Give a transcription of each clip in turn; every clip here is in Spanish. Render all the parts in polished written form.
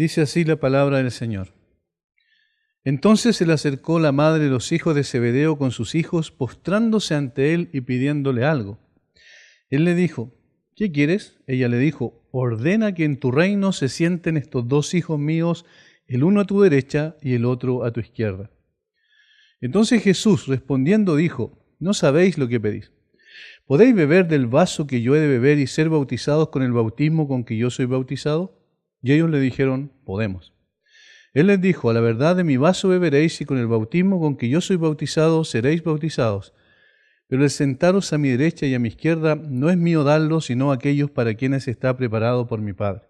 Dice así la palabra del Señor. Entonces se le acercó la madre de los hijos de Zebedeo con sus hijos, postrándose ante él y pidiéndole algo. Él le dijo, ¿qué quieres? Ella le dijo, ordena que en tu reino se sienten estos dos hijos míos, el uno a tu derecha y el otro a tu izquierda. Entonces Jesús, respondiendo, dijo, no sabéis lo que pedís. ¿Podéis beber del vaso que yo he de beber y ser bautizados con el bautismo con que yo soy bautizado? Y ellos le dijeron, podemos. Él les dijo, a la verdad de mi vaso beberéis y con el bautismo con que yo soy bautizado seréis bautizados. Pero el sentaros a mi derecha y a mi izquierda no es mío darlo, sino aquellos para quienes está preparado por mi Padre.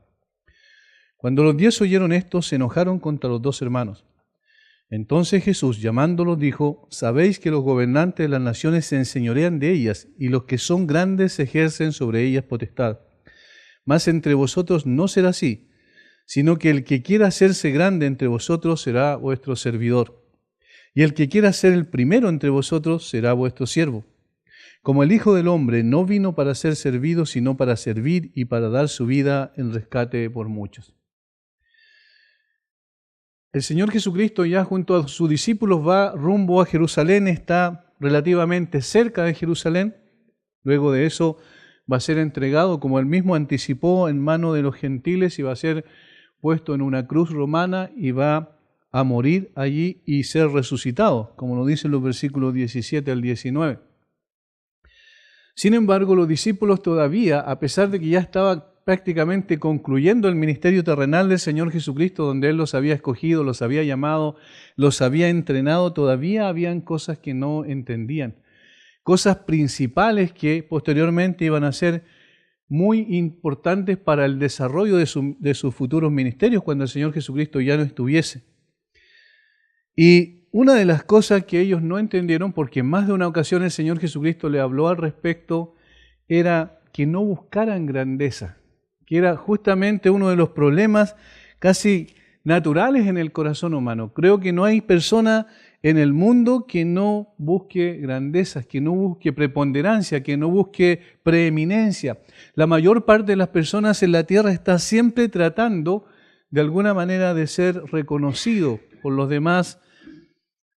Cuando los 10 oyeron esto, se enojaron contra los 2 hermanos. Entonces Jesús, llamándolos, dijo, sabéis que los gobernantes de las naciones se enseñorean de ellas, y los que son grandes ejercen sobre ellas potestad. Mas entre vosotros no será así, sino que el que quiera hacerse grande entre vosotros será vuestro servidor, y el que quiera ser el primero entre vosotros será vuestro siervo. Como el Hijo del Hombre no vino para ser servido, sino para servir y para dar su vida en rescate por muchos. El Señor Jesucristo ya junto a sus discípulos va rumbo a Jerusalén, está relativamente cerca de Jerusalén. Luego de eso va a ser entregado, como él mismo anticipó, en mano de los gentiles y va a ser puesto en una cruz romana y va a morir allí y ser resucitado, como lo dicen los versículos 17 al 19. Sin embargo, los discípulos todavía, a pesar de que ya estaba prácticamente concluyendo el ministerio terrenal del Señor Jesucristo, donde Él los había escogido, los había llamado, los había entrenado, todavía habían cosas que no entendían, cosas principales que posteriormente iban a ser muy importantes para el desarrollo de sus futuros ministerios cuando el Señor Jesucristo ya no estuviese. Y una de las cosas que ellos no entendieron, porque en más de una ocasión el Señor Jesucristo le habló al respecto, era que no buscaran grandeza, que era justamente uno de los problemas casi naturales en el corazón humano. Creo que no hay persona en el mundo que no busque grandezas, que no busque preponderancia, que no busque preeminencia. La mayor parte de las personas en la tierra está siempre tratando de alguna manera de ser reconocido por los demás.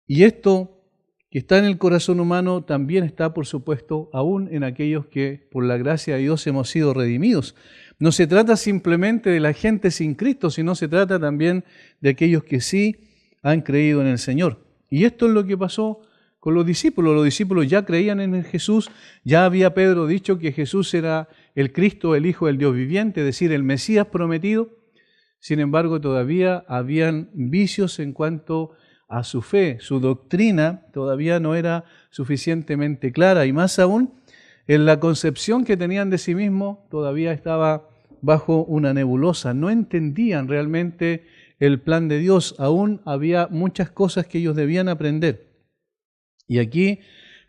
Y esto que está en el corazón humano también está, por supuesto, aún en aquellos que por la gracia de Dios hemos sido redimidos. No se trata simplemente de la gente sin Cristo, sino se trata también de aquellos que sí han creído en el Señor. Y esto es lo que pasó con los discípulos. Los discípulos ya creían en el Jesús, ya había Pedro dicho que Jesús era el Cristo, el Hijo del Dios viviente, es decir, el Mesías prometido. Sin embargo, todavía habían vicios en cuanto a su fe, su doctrina todavía no era suficientemente clara y más aún en la concepción que tenían de sí mismos todavía estaba bajo una nebulosa, no entendían realmente el plan de Dios, aún había muchas cosas que ellos debían aprender. Y aquí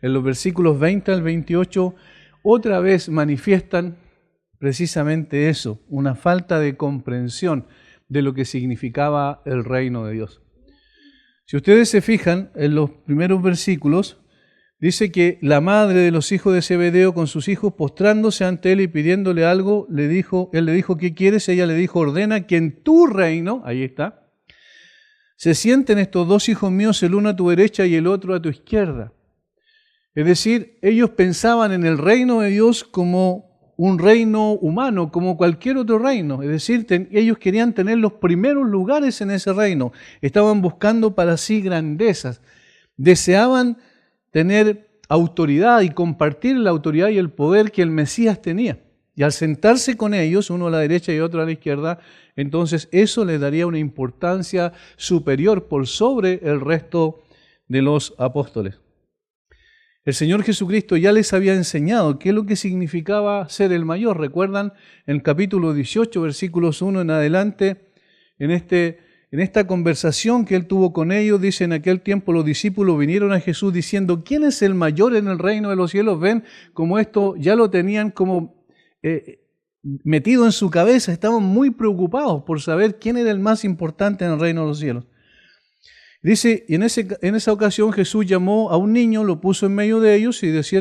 en los versículos 20 al 28 otra vez manifiestan precisamente eso, una falta de comprensión de lo que significaba el reino de Dios. Si ustedes se fijan en los primeros versículos, dice que la madre de los hijos de Zebedeo con sus hijos, postrándose ante él y pidiéndole algo, él le dijo, ¿qué quieres? Ella le dijo, ordena que en tu reino, ahí está, se sienten estos dos hijos míos, el uno a tu derecha y el otro a tu izquierda. Es decir, ellos pensaban en el reino de Dios como un reino humano, como cualquier otro reino. Es decir, ellos querían tener los primeros lugares en ese reino. Estaban buscando para sí grandezas. Deseaban tener autoridad y compartir la autoridad y el poder que el Mesías tenía. Y al sentarse con ellos, uno a la derecha y otro a la izquierda, entonces eso les daría una importancia superior por sobre el resto de los apóstoles. El Señor Jesucristo ya les había enseñado qué es lo que significaba ser el mayor. ¿Recuerdan? En el capítulo 18, versículos 1 en adelante, en esta conversación que Él tuvo con ellos, dice, en aquel tiempo los discípulos vinieron a Jesús diciendo, ¿quién es el mayor en el reino de los cielos? Ven, como esto ya lo tenían como metido en su cabeza, estaban muy preocupados por saber quién era el más importante en el reino de los cielos. Dice, y en esa ocasión Jesús llamó a un niño, lo puso en medio de ellos y les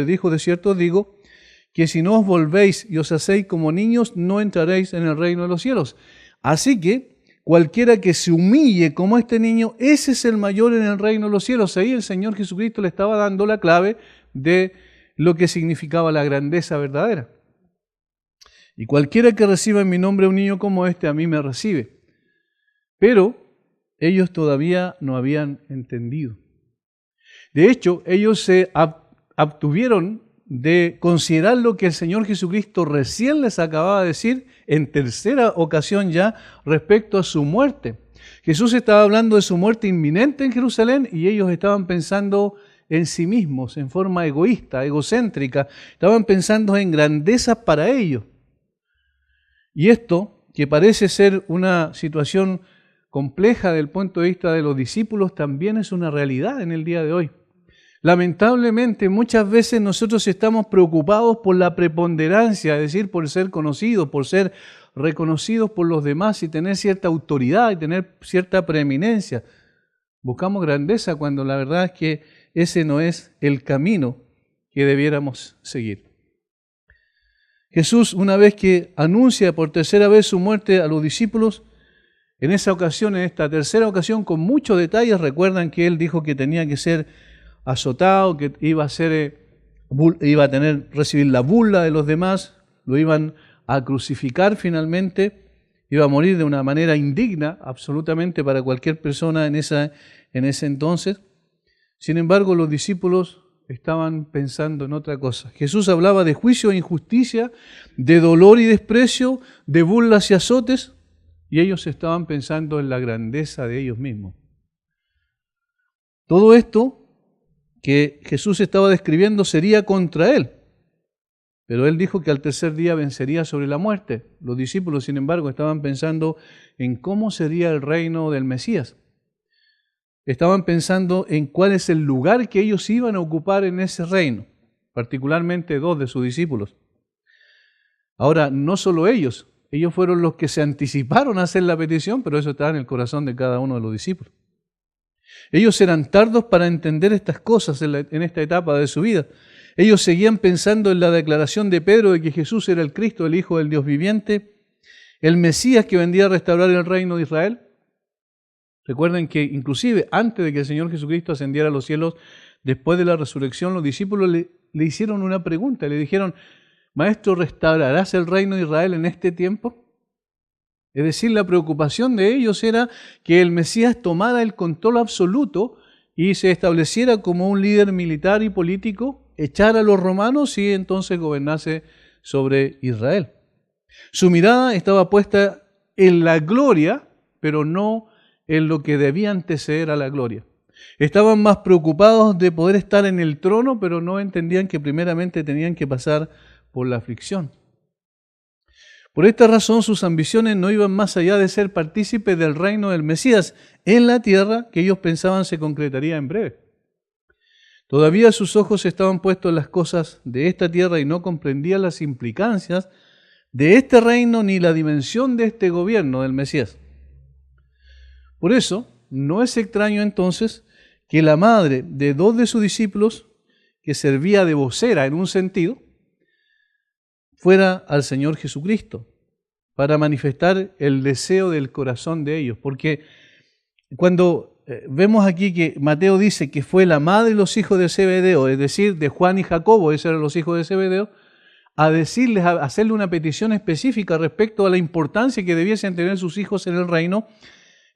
dijo, de cierto os digo, que si no os volvéis y os hacéis como niños, no entraréis en el reino de los cielos. Así que cualquiera que se humille como este niño, ese es el mayor en el reino de los cielos. Ahí el Señor Jesucristo le estaba dando la clave de lo que significaba la grandeza verdadera. Y cualquiera que reciba en mi nombre a un niño como este, a mí me recibe. Pero ellos todavía no habían entendido. De hecho, ellos se abstuvieron de considerar lo que el Señor Jesucristo recién les acababa de decir en tercera ocasión ya respecto a su muerte. Jesús estaba hablando de su muerte inminente en Jerusalén y ellos estaban pensando en sí mismos, en forma egoísta, egocéntrica. Estaban pensando en grandezas para ellos. Y esto, que parece ser una situación compleja desde el punto de vista de los discípulos, también es una realidad en el día de hoy. Lamentablemente, muchas veces nosotros estamos preocupados por la preponderancia, es decir, por ser conocidos, por ser reconocidos por los demás y tener cierta autoridad y tener cierta preeminencia. Buscamos grandeza cuando la verdad es que ese no es el camino que debiéramos seguir. Jesús, una vez que anuncia por tercera vez su muerte a los discípulos, en esa ocasión, en esta tercera ocasión, con muchos detalles, recuerdan que Él dijo que tenía que ser azotado, que iba a recibir la burla de los demás, lo iban a crucificar finalmente, iba a morir de una manera indigna absolutamente para cualquier persona en ese entonces. Sin embargo, los discípulos estaban pensando en otra cosa. Jesús hablaba de juicio e injusticia, de dolor y desprecio, de burlas y azotes, y ellos estaban pensando en la grandeza de ellos mismos. Todo esto que Jesús estaba describiendo sería contra él, pero él dijo que al tercer día vencería sobre la muerte. Los discípulos, sin embargo, estaban pensando en cómo sería el reino del Mesías. Estaban pensando en cuál es el lugar que ellos iban a ocupar en ese reino, particularmente dos de sus discípulos. Ahora, no solo ellos fueron los que se anticiparon a hacer la petición, pero eso estaba en el corazón de cada uno de los discípulos. Ellos eran tardos para entender estas cosas en esta etapa de su vida. Ellos seguían pensando en la declaración de Pedro de que Jesús era el Cristo, el Hijo del Dios viviente, el Mesías que vendría a restaurar el reino de Israel. Recuerden que inclusive antes de que el Señor Jesucristo ascendiera a los cielos, después de la resurrección, los discípulos le hicieron una pregunta, le dijeron: Maestro, ¿restaurarás el reino de Israel en este tiempo? Es decir, la preocupación de ellos era que el Mesías tomara el control absoluto y se estableciera como un líder militar y político, echara a los romanos y entonces gobernase sobre Israel. Su mirada estaba puesta en la gloria, pero no en lo que debía anteceder a la gloria. Estaban más preocupados de poder estar en el trono, pero no entendían que primeramente tenían que pasar por la aflicción. Por esta razón sus ambiciones no iban más allá de ser partícipes del reino del Mesías en la tierra, que ellos pensaban se concretaría en breve. Todavía sus ojos estaban puestos en las cosas de esta tierra y no comprendían las implicancias de este reino ni la dimensión de este gobierno del Mesías. Por eso, no es extraño entonces que la madre de dos de sus discípulos, que servía de vocera en un sentido, fuera al Señor Jesucristo para manifestar el deseo del corazón de ellos. Porque cuando vemos aquí que Mateo dice que fue la madre de los hijos de Zebedeo, es decir, de Juan y Jacobo, esos eran los hijos de Zebedeo, a hacerle una petición específica respecto a la importancia que debiesen tener sus hijos en el reino,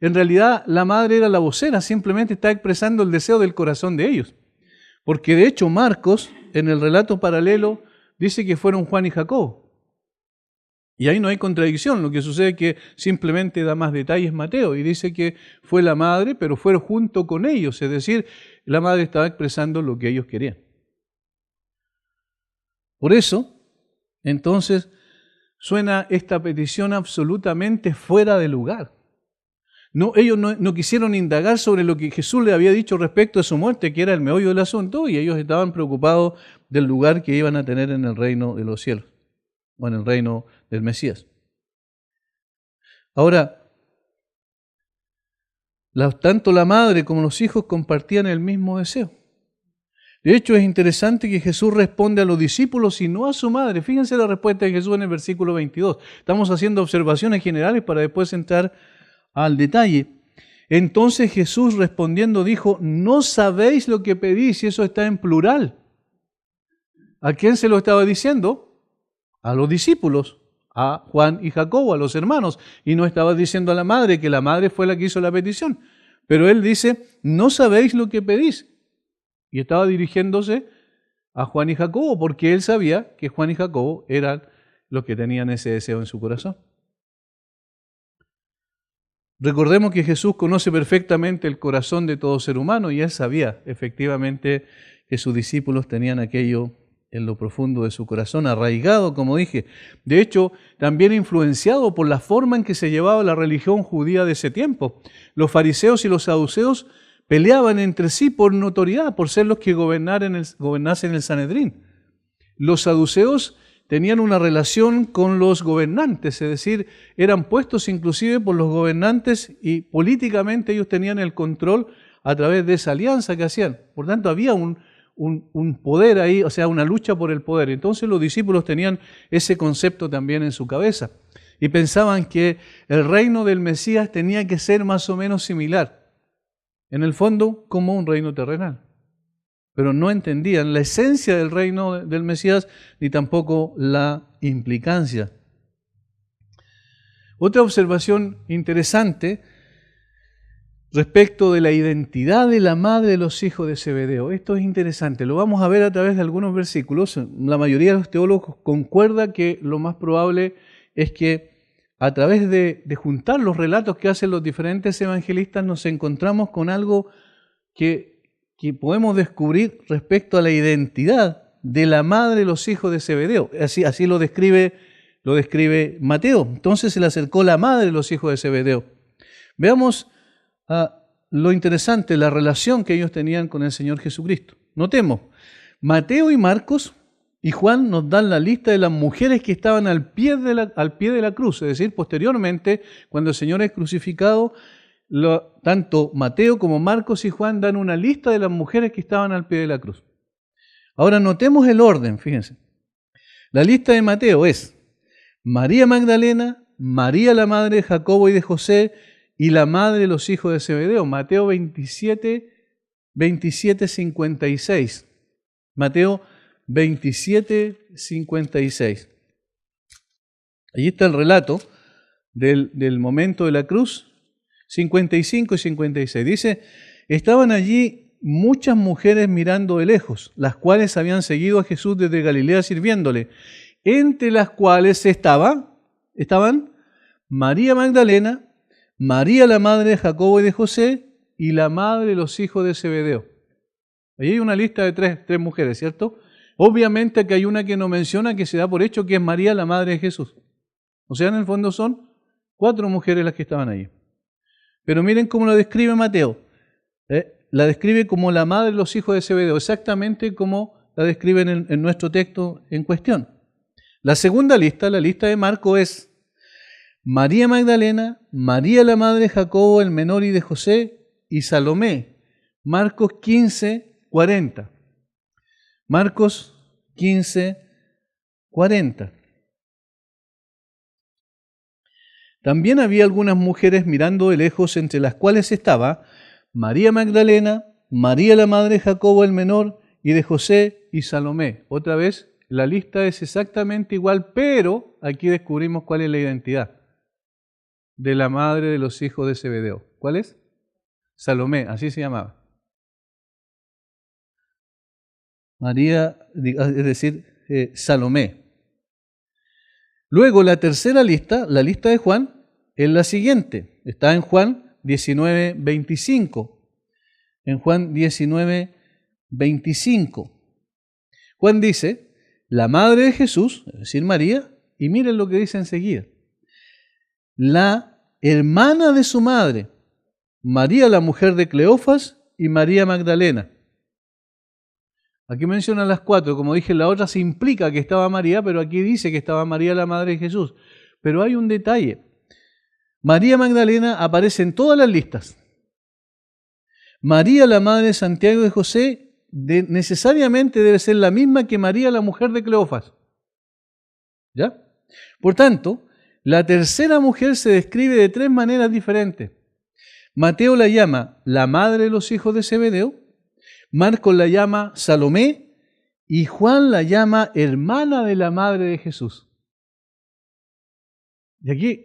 en realidad la madre era la vocera, simplemente está expresando el deseo del corazón de ellos. Porque de hecho Marcos, en el relato paralelo, dice que fueron Juan y Jacobo. Y ahí no hay contradicción, lo que sucede es que simplemente da más detalles Mateo y dice que fue la madre, pero fueron junto con ellos, es decir, la madre estaba expresando lo que ellos querían. Por eso, entonces, suena esta petición absolutamente fuera de lugar. No, ellos no quisieron indagar sobre lo que Jesús le había dicho respecto a su muerte, que era el meollo del asunto, y ellos estaban preocupados del lugar que iban a tener en el reino de los cielos, o en el reino del Mesías. Ahora, tanto la madre como los hijos compartían el mismo deseo. De hecho, es interesante que Jesús responde a los discípulos y no a su madre. Fíjense la respuesta de Jesús en el versículo 22. Estamos haciendo observaciones generales para después entrar al detalle. Entonces Jesús respondiendo dijo, no sabéis lo que pedís, y eso está en plural. ¿A quién se lo estaba diciendo? A los discípulos, a Juan y Jacobo, a los hermanos. Y no estaba diciendo a la madre, que la madre fue la que hizo la petición. Pero él dice, no sabéis lo que pedís. Y estaba dirigiéndose a Juan y Jacobo, porque él sabía que Juan y Jacobo eran los que tenían ese deseo en su corazón. Recordemos que Jesús conoce perfectamente el corazón de todo ser humano y él sabía efectivamente que sus discípulos tenían aquello en lo profundo de su corazón, arraigado, como dije. De hecho, también influenciado por la forma en que se llevaba la religión judía de ese tiempo. Los fariseos y los saduceos peleaban entre sí por notoriedad, por ser los que gobernasen el Sanedrín. Los saduceos tenían una relación con los gobernantes, es decir, eran puestos inclusive por los gobernantes y políticamente ellos tenían el control a través de esa alianza que hacían. Por tanto, había un poder ahí, o sea, una lucha por el poder. Entonces los discípulos tenían ese concepto también en su cabeza y pensaban que el reino del Mesías tenía que ser más o menos similar, en el fondo, como un reino terrenal. Pero no entendían la esencia del reino del Mesías ni tampoco la implicancia. Otra observación interesante respecto de la identidad de la madre de los hijos de Zebedeo. Esto es interesante, lo vamos a ver a través de algunos versículos. La mayoría de los teólogos concuerda que lo más probable es que a través de juntar los relatos que hacen los diferentes evangelistas nos encontramos con algo que podemos descubrir respecto a la identidad de la madre de los hijos de Zebedeo. Así lo describe Mateo. Entonces se le acercó la madre de los hijos de Zebedeo. Veamos lo interesante, la relación que ellos tenían con el Señor Jesucristo. Notemos, Mateo y Marcos y Juan nos dan la lista de las mujeres que estaban al pie de la cruz, es decir, posteriormente, cuando el Señor es crucificado, tanto Mateo como Marcos y Juan dan una lista de las mujeres que estaban al pie de la cruz. Ahora notemos el orden, fíjense. La lista de Mateo es María Magdalena, María la madre de Jacobo y de José y la madre de los hijos de Zebedeo. Mateo 27, 56. Mateo 27, 56. Allí está el relato del momento de la cruz. 55 y 56. Dice, estaban allí muchas mujeres mirando de lejos, las cuales habían seguido a Jesús desde Galilea sirviéndole, entre las cuales estaban María Magdalena, María la madre de Jacobo y de José y la madre de los hijos de Zebedeo. Allí hay una lista de tres mujeres, ¿cierto? Obviamente que hay una que no menciona, que se da por hecho que es María la madre de Jesús. O sea, en el fondo son 4 mujeres las que estaban allí. Pero miren cómo lo describe Mateo. La describe como la madre de los hijos de Zebedeo, exactamente como la describen en nuestro texto en cuestión. La segunda lista, la lista de Marcos, es María Magdalena, María la madre de Jacobo el menor y de José y Salomé. Marcos 15, 40. Marcos 15, 40. También había algunas mujeres mirando de lejos, entre las cuales estaba María Magdalena, María la madre de Jacobo el menor y de José y Salomé. Otra vez, la lista es exactamente igual, pero aquí descubrimos cuál es la identidad de la madre de los hijos de Zebedeo. ¿Cuál es? Salomé, así se llamaba. María, es decir, Salomé. Luego la tercera lista, la lista de Juan, es la siguiente. Está en Juan 19, 25. En Juan 19, 25. Juan dice, la madre de Jesús, es decir, María, y miren lo que dice enseguida. La hermana de su madre, María la mujer de Cleofas y María Magdalena. Aquí menciona las 4, como dije, la otra se implica que estaba María, pero aquí dice que estaba María la madre de Jesús. Pero hay un detalle. María Magdalena aparece en todas las listas. María la madre de Santiago y de José necesariamente debe ser la misma que María la mujer de Cleofas. ¿Ya? Por tanto, La tercera mujer se describe de tres maneras diferentes. Mateo la llama la madre de los hijos de Zebedeo, Marcos la llama Salomé y Juan la llama hermana de la madre de Jesús. Y aquí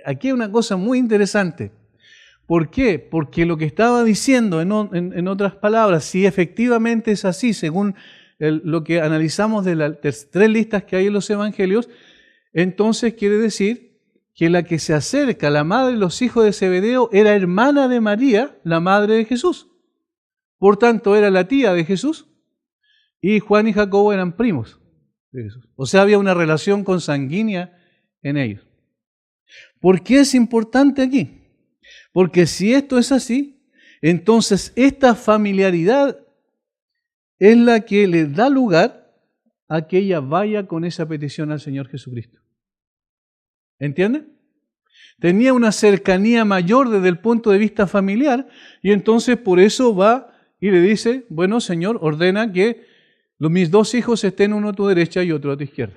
hay una cosa muy interesante. ¿Por qué? Porque lo que estaba diciendo, en otras palabras, si efectivamente es así, según lo que analizamos de las tres listas que hay en los evangelios, entonces quiere decir que la que se acerca, la madre de los hijos de Zebedeo, era hermana de María, la madre de Jesús. Por tanto, era la tía de Jesús, y Juan y Jacobo eran primos de Jesús. O sea, había una relación consanguínea en ellos. ¿Por qué es importante aquí? Porque si esto es así, entonces esta familiaridad es la que le da lugar a que ella vaya con esa petición al Señor Jesucristo. ¿Entienden? Tenía una cercanía mayor desde el punto de vista familiar y entonces por eso va y le dice, bueno, Señor, ordena que mis dos hijos estén uno a tu derecha y otro a tu izquierda.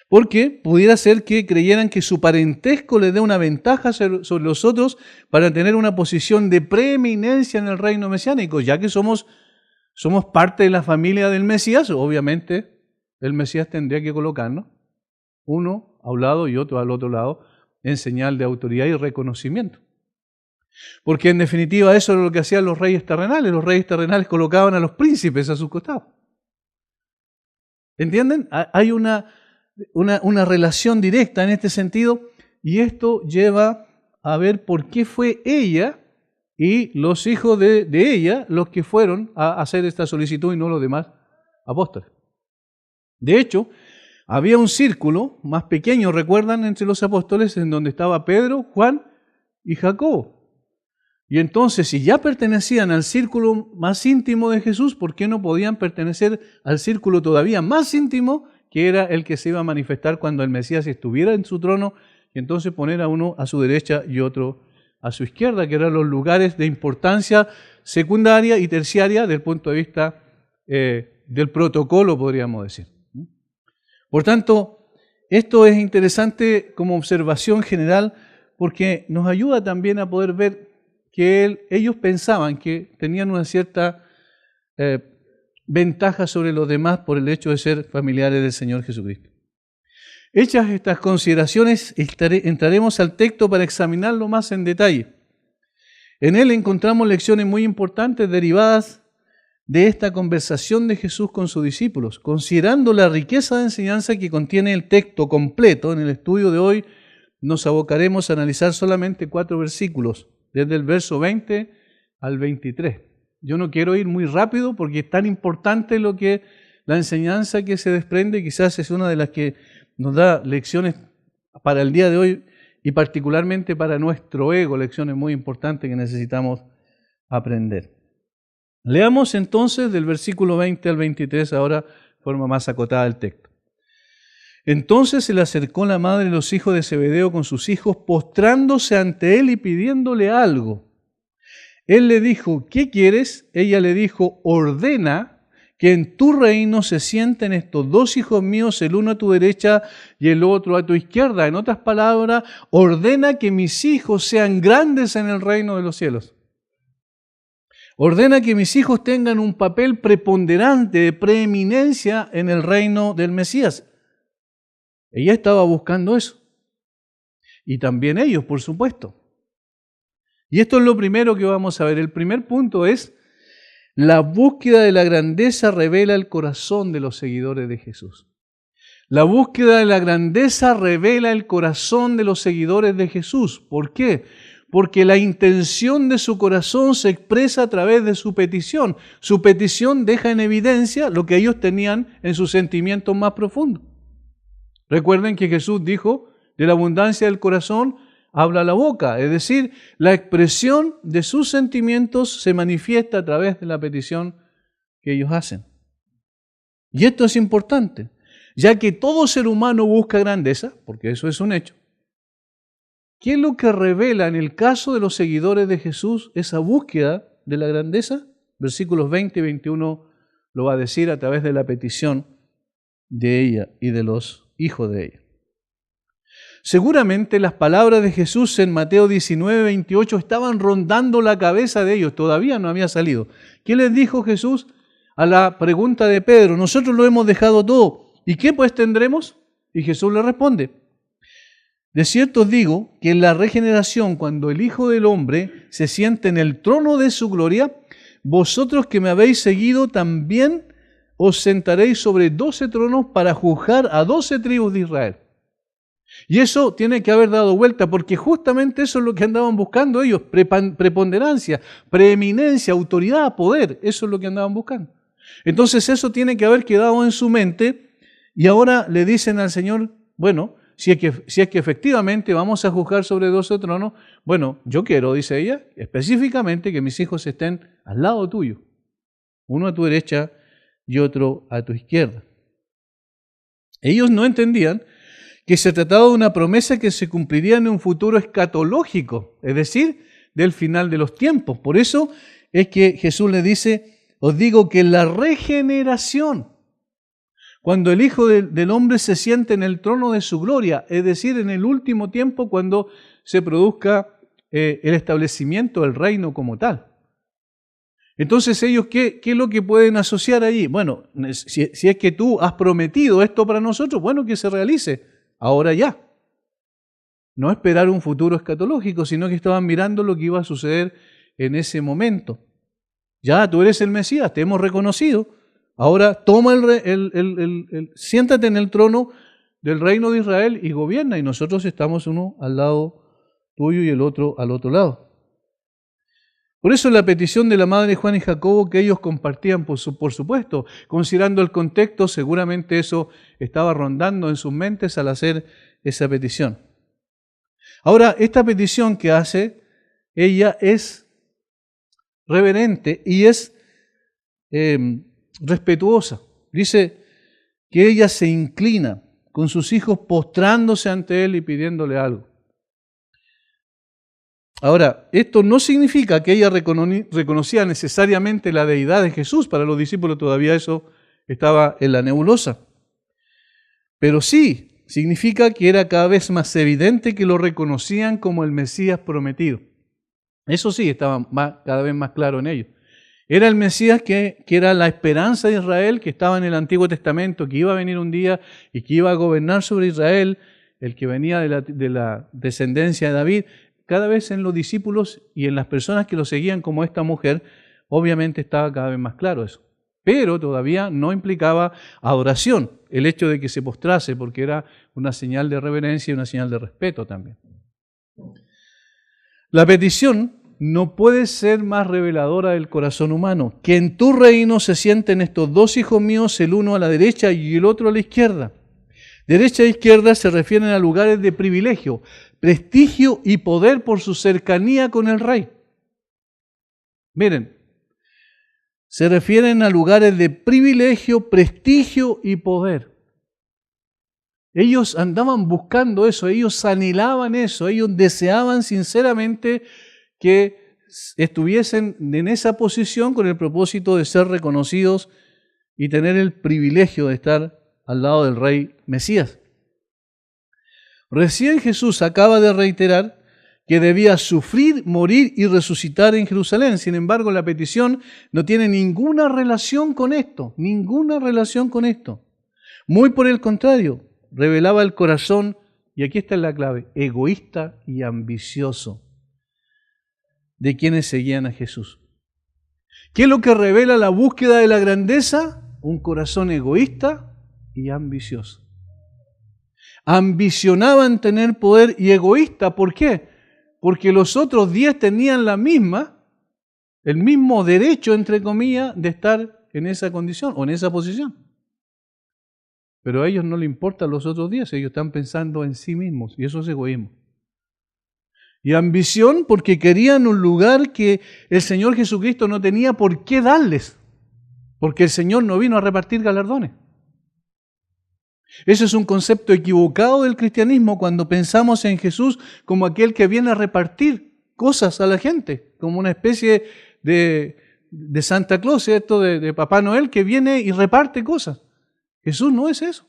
Porque pudiera ser que creyeran que su parentesco les dé una ventaja sobre los otros para tener una posición de preeminencia en el reino mesiánico, ya que somos parte de la familia del Mesías. Obviamente el Mesías tendría que colocarnos uno a un lado y otro al otro lado en señal de autoridad y reconocimiento. Porque en definitiva eso era lo que hacían los reyes terrenales. Los reyes terrenales colocaban a los príncipes a sus costados. ¿Entienden? Hay una relación directa en este sentido y esto lleva a ver por qué fue ella y los hijos de ella los que fueron a hacer esta solicitud y no los demás apóstoles. De hecho, había un círculo más pequeño, recuerdan, entre los apóstoles en donde estaba Pedro, Juan y Jacobo. Y entonces, si ya pertenecían al círculo más íntimo de Jesús, ¿por qué no podían pertenecer al círculo todavía más íntimo, que era el que se iba a manifestar cuando el Mesías estuviera en su trono, y entonces poner a uno a su derecha y otro a su izquierda, que eran los lugares de importancia secundaria y terciaria del punto de vista del protocolo, podríamos decir. Por tanto, esto es interesante como observación general porque nos ayuda también a poder ver que ellos pensaban que tenían una cierta ventaja sobre los demás por el hecho de ser familiares del Señor Jesucristo. Hechas estas consideraciones, entraremos al texto para examinarlo más en detalle. En él encontramos lecciones muy importantes derivadas de esta conversación de Jesús con sus discípulos. Considerando la riqueza de enseñanza que contiene el texto completo, en el estudio de hoy nos abocaremos a analizar solamente 4 versículos, desde el verso 20 al 23. Yo no quiero ir muy rápido porque es tan importante la enseñanza que se desprende, quizás es una de las que nos da lecciones para el día de hoy y particularmente para nuestro ego, lecciones muy importantes que necesitamos aprender. Leamos entonces del versículo 20 al 23, ahora de forma más acotada del texto. Entonces se le acercó la madre de los hijos de Zebedeo con sus hijos, postrándose ante él y pidiéndole algo. Él le dijo, ¿qué quieres? Ella le dijo, ordena que en tu reino se sienten estos 2 hijos míos, el uno a tu derecha y el otro a tu izquierda. En otras palabras, ordena que mis hijos sean grandes en el reino de los cielos. Ordena que mis hijos tengan un papel preponderante de preeminencia en el reino del Mesías. Ella estaba buscando eso. Y también ellos, por supuesto. Y esto es lo primero que vamos a ver. El primer punto es, la búsqueda de la grandeza revela el corazón de los seguidores de Jesús. La búsqueda de la grandeza revela el corazón de los seguidores de Jesús. ¿Por qué? Porque la intención de su corazón se expresa a través de su petición. Su petición deja en evidencia lo que ellos tenían en sus sentimientos más profundos. Recuerden que Jesús dijo, de la abundancia del corazón habla la boca. Es decir, la expresión de sus sentimientos se manifiesta a través de la petición que ellos hacen. Y esto es importante, ya que todo ser humano busca grandeza, porque eso es un hecho. ¿Qué es lo que revela en el caso de los seguidores de Jesús esa búsqueda de la grandeza? Versículos 20 y 21 lo va a decir a través de la petición de ella y de los hijos de ella. Seguramente las palabras de Jesús en Mateo 19, 28 estaban rondando la cabeza de ellos, todavía no había salido. ¿Qué les dijo Jesús a la pregunta de Pedro? Nosotros lo hemos dejado todo, ¿y qué pues tendremos? Y Jesús le responde, de cierto os digo que en la regeneración, cuando el Hijo del Hombre se siente en el trono de su gloria, vosotros que me habéis seguido también os sentaréis sobre 12 tronos para juzgar a 12 tribus de Israel. Y eso tiene que haber dado vuelta, porque justamente eso es lo que andaban buscando ellos, preponderancia, preeminencia, autoridad, poder, eso es lo que andaban buscando. Entonces eso tiene que haber quedado en su mente, y ahora le dicen al Señor, bueno, si es que efectivamente vamos a juzgar sobre 12 tronos, bueno, yo quiero, dice ella, específicamente que mis hijos estén al lado tuyo, uno a tu derecha y otro a tu izquierda. Ellos no entendían que se trataba de una promesa que se cumpliría en un futuro escatológico, es decir, del final de los tiempos. Por eso es que Jesús le dice, os digo que la regeneración, cuando el Hijo del Hombre se siente en el trono de su gloria, es decir, en el último tiempo cuando se produzca el establecimiento del reino como tal. Entonces ellos, ¿qué es lo que pueden asociar allí? Bueno, si es que tú has prometido esto para nosotros, bueno, que se realice ahora ya. No esperar un futuro escatológico, sino que estaban mirando lo que iba a suceder en ese momento. Ya, tú eres el Mesías, te hemos reconocido. Ahora toma siéntate en el trono del reino de Israel y gobierna. Y nosotros estamos uno al lado tuyo y el otro al otro lado. Por eso la petición de la madre Juan y Jacobo que ellos compartían, por supuesto, considerando el contexto, seguramente eso estaba rondando en sus mentes al hacer esa petición. Ahora, esta petición que hace, ella es reverente y es respetuosa. Dice que ella se inclina con sus hijos postrándose ante él y pidiéndole algo. Ahora, esto no significa que ella reconocía necesariamente la deidad de Jesús. Para los discípulos todavía eso estaba en la nebulosa. Pero sí significa que era cada vez más evidente que lo reconocían como el Mesías prometido. Eso sí, estaba cada vez más claro en ellos. Era el Mesías que era la esperanza de Israel, que estaba en el Antiguo Testamento, que iba a venir un día y que iba a gobernar sobre Israel, el que venía de la descendencia de David. Cada vez en los discípulos y en las personas que lo seguían como esta mujer, obviamente estaba cada vez más claro eso. Pero todavía no implicaba adoración, el hecho de que se postrase, porque era una señal de reverencia y una señal de respeto también. La petición no puede ser más reveladora del corazón humano. Que en tu reino se sienten estos dos hijos míos, el uno a la derecha y el otro a la izquierda. Derecha e izquierda se refieren a lugares de privilegio, prestigio y poder por su cercanía con el rey. Miren, se refieren a lugares de privilegio, prestigio y poder. Ellos andaban buscando eso, ellos anhelaban eso, ellos deseaban sinceramente que estuviesen en esa posición con el propósito de ser reconocidos y tener el privilegio de estar al lado del rey Mesías. Recién Jesús acaba de reiterar que debía sufrir, morir y resucitar en Jerusalén. Sin embargo, la petición no tiene ninguna relación con esto, Muy por el contrario, revelaba el corazón, y aquí está la clave, egoísta y ambicioso de quienes seguían a Jesús. ¿Qué es lo que revela la búsqueda de la grandeza? Un corazón egoísta y ambicioso. Ambicionaban tener poder y egoísta. ¿Por qué? Porque los otros 10 tenían el mismo derecho, entre comillas, de estar en esa condición o en esa posición. Pero a ellos no les importan los otros 10, ellos están pensando en sí mismos y eso es egoísmo. Y ambición porque querían un lugar que el Señor Jesucristo no tenía por qué darles, porque el Señor no vino a repartir galardones. Ese es un concepto equivocado del cristianismo cuando pensamos en Jesús como aquel que viene a repartir cosas a la gente, como una especie de Santa Claus, ¿cierto? De Papá Noel que viene y reparte cosas. Jesús no es eso.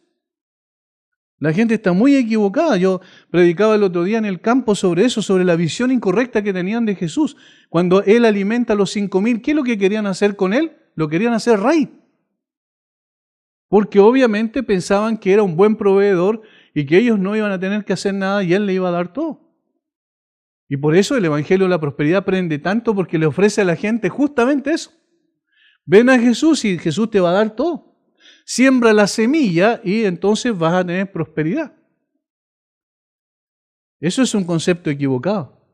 La gente está muy equivocada. Yo predicaba el otro día en el campo sobre eso, sobre la visión incorrecta que tenían de Jesús. Cuando Él alimenta a los 5.000, ¿qué es lo que querían hacer con Él? Lo querían hacer rey. Porque obviamente pensaban que era un buen proveedor y que ellos no iban a tener que hacer nada y Él le iba a dar todo. Y por eso el Evangelio de la Prosperidad prende tanto, porque le ofrece a la gente justamente eso. Ven a Jesús y Jesús te va a dar todo. Siembra la semilla y entonces vas a tener prosperidad. Eso es un concepto equivocado.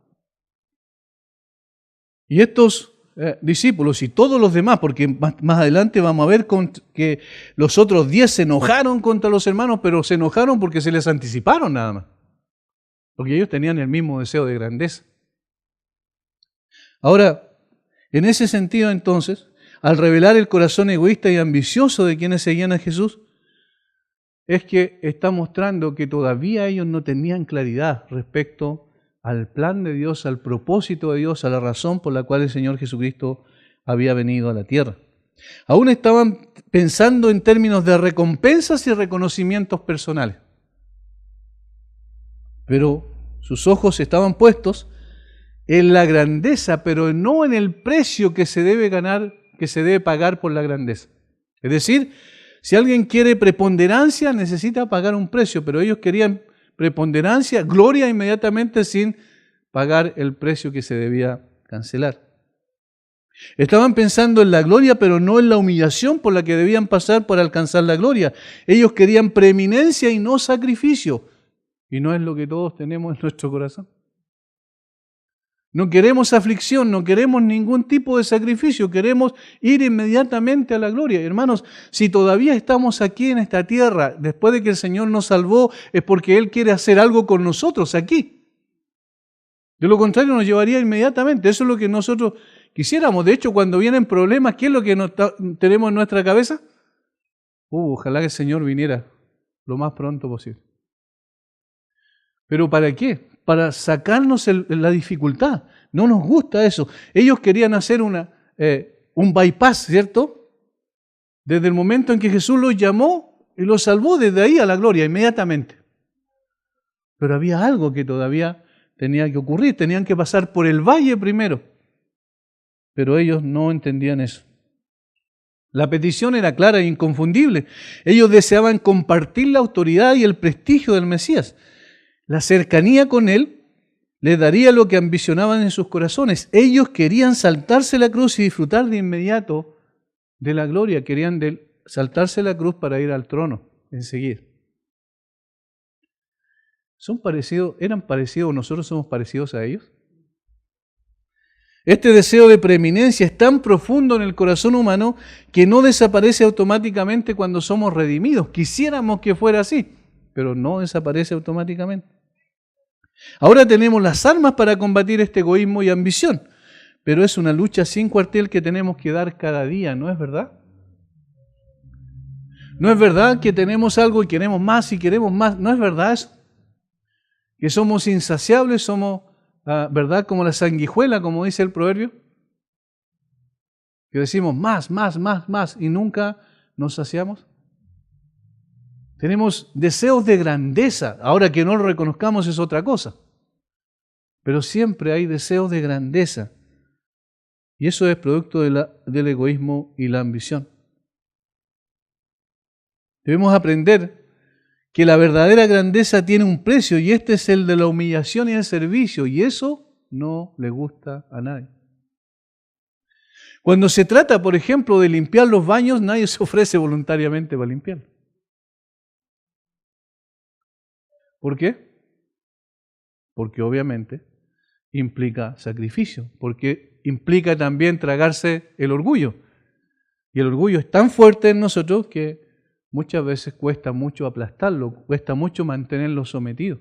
Y estos discípulos y todos los demás, porque más adelante vamos a ver que los otros 10 se enojaron contra los hermanos, pero se enojaron porque se les anticiparon nada más. Porque ellos tenían el mismo deseo de grandeza. Ahora, en ese sentido entonces, al revelar el corazón egoísta y ambicioso de quienes seguían a Jesús, es que está mostrando que todavía ellos no tenían claridad respecto al plan de Dios, al propósito de Dios, a la razón por la cual el Señor Jesucristo había venido a la tierra. Aún estaban pensando en términos de recompensas y reconocimientos personales. Pero sus ojos estaban puestos en la grandeza, pero no en el precio que se debe ganar, que se debe pagar por la grandeza. Es decir, si alguien quiere preponderancia, necesita pagar un precio, pero ellos querían preponderancia, gloria inmediatamente sin pagar el precio que se debía cancelar. Estaban pensando en la gloria, pero no en la humillación por la que debían pasar para alcanzar la gloria. Ellos querían preeminencia y no sacrificio. Y no es lo que todos tenemos en nuestro corazón. No queremos aflicción, no queremos ningún tipo de sacrificio, queremos ir inmediatamente a la gloria. Hermanos, si todavía estamos aquí en esta tierra, después de que el Señor nos salvó, es porque Él quiere hacer algo con nosotros aquí. De lo contrario, nos llevaría inmediatamente. Eso es lo que nosotros quisiéramos. De hecho, cuando vienen problemas, ¿qué es lo que tenemos en nuestra cabeza? Ojalá que el Señor viniera lo más pronto posible. ¿Pero para qué? Para sacarnos la dificultad. No nos gusta eso. Ellos querían hacer un bypass, ¿cierto? Desde el momento en que Jesús los llamó y los salvó, desde ahí a la gloria, inmediatamente. Pero había algo que todavía tenía que ocurrir. Tenían que pasar por el valle primero. Pero ellos no entendían eso. La petición era clara e inconfundible. Ellos deseaban compartir la autoridad y el prestigio del Mesías. La cercanía con Él les daría lo que ambicionaban en sus corazones. Ellos querían saltarse la cruz y disfrutar de inmediato de la gloria. Querían saltarse la cruz para ir al trono enseguida. ¿Eran parecidos o nosotros somos parecidos a ellos? Este deseo de preeminencia es tan profundo en el corazón humano que no desaparece automáticamente cuando somos redimidos. Quisiéramos que fuera así, pero no desaparece automáticamente. Ahora tenemos las armas para combatir este egoísmo y ambición, pero es una lucha sin cuartel que tenemos que dar cada día, ¿no es verdad? ¿No es verdad que tenemos algo y queremos más y queremos más? ¿No es verdad eso? Que somos insaciables, somos, ¿verdad? Como la sanguijuela, como dice el proverbio. Que decimos más y nunca nos saciamos. Tenemos deseos de grandeza. Ahora que no lo reconozcamos es otra cosa. Pero siempre hay deseos de grandeza. Y eso es producto del egoísmo y la ambición. Debemos aprender que la verdadera grandeza tiene un precio y este es el de la humillación y el servicio. Y eso no le gusta a nadie. Cuando se trata, por ejemplo, de limpiar los baños, nadie se ofrece voluntariamente para limpiarlos. ¿Por qué? Porque obviamente implica sacrificio, porque implica también tragarse el orgullo. Y el orgullo es tan fuerte en nosotros que muchas veces cuesta mucho aplastarlo, cuesta mucho mantenerlo sometido.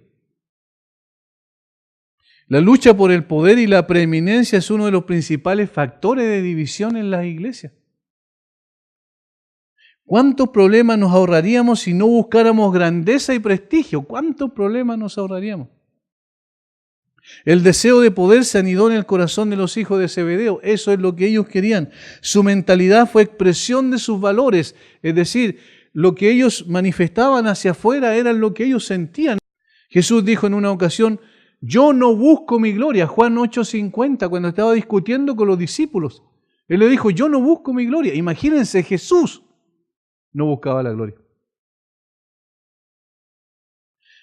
La lucha por el poder y la preeminencia es uno de los principales factores de división en las iglesias. ¿Cuántos problemas nos ahorraríamos si no buscáramos grandeza y prestigio? ¿Cuántos problemas nos ahorraríamos? El deseo de poder se anidó en el corazón de los hijos de Zebedeo. Eso es lo que ellos querían. Su mentalidad fue expresión de sus valores. Es decir, lo que ellos manifestaban hacia afuera era lo que ellos sentían. Jesús dijo en una ocasión, yo no busco mi gloria, Juan 8:50, cuando estaba discutiendo con los discípulos. Él le dijo, yo no busco mi gloria. Imagínense, Jesús no buscaba la gloria.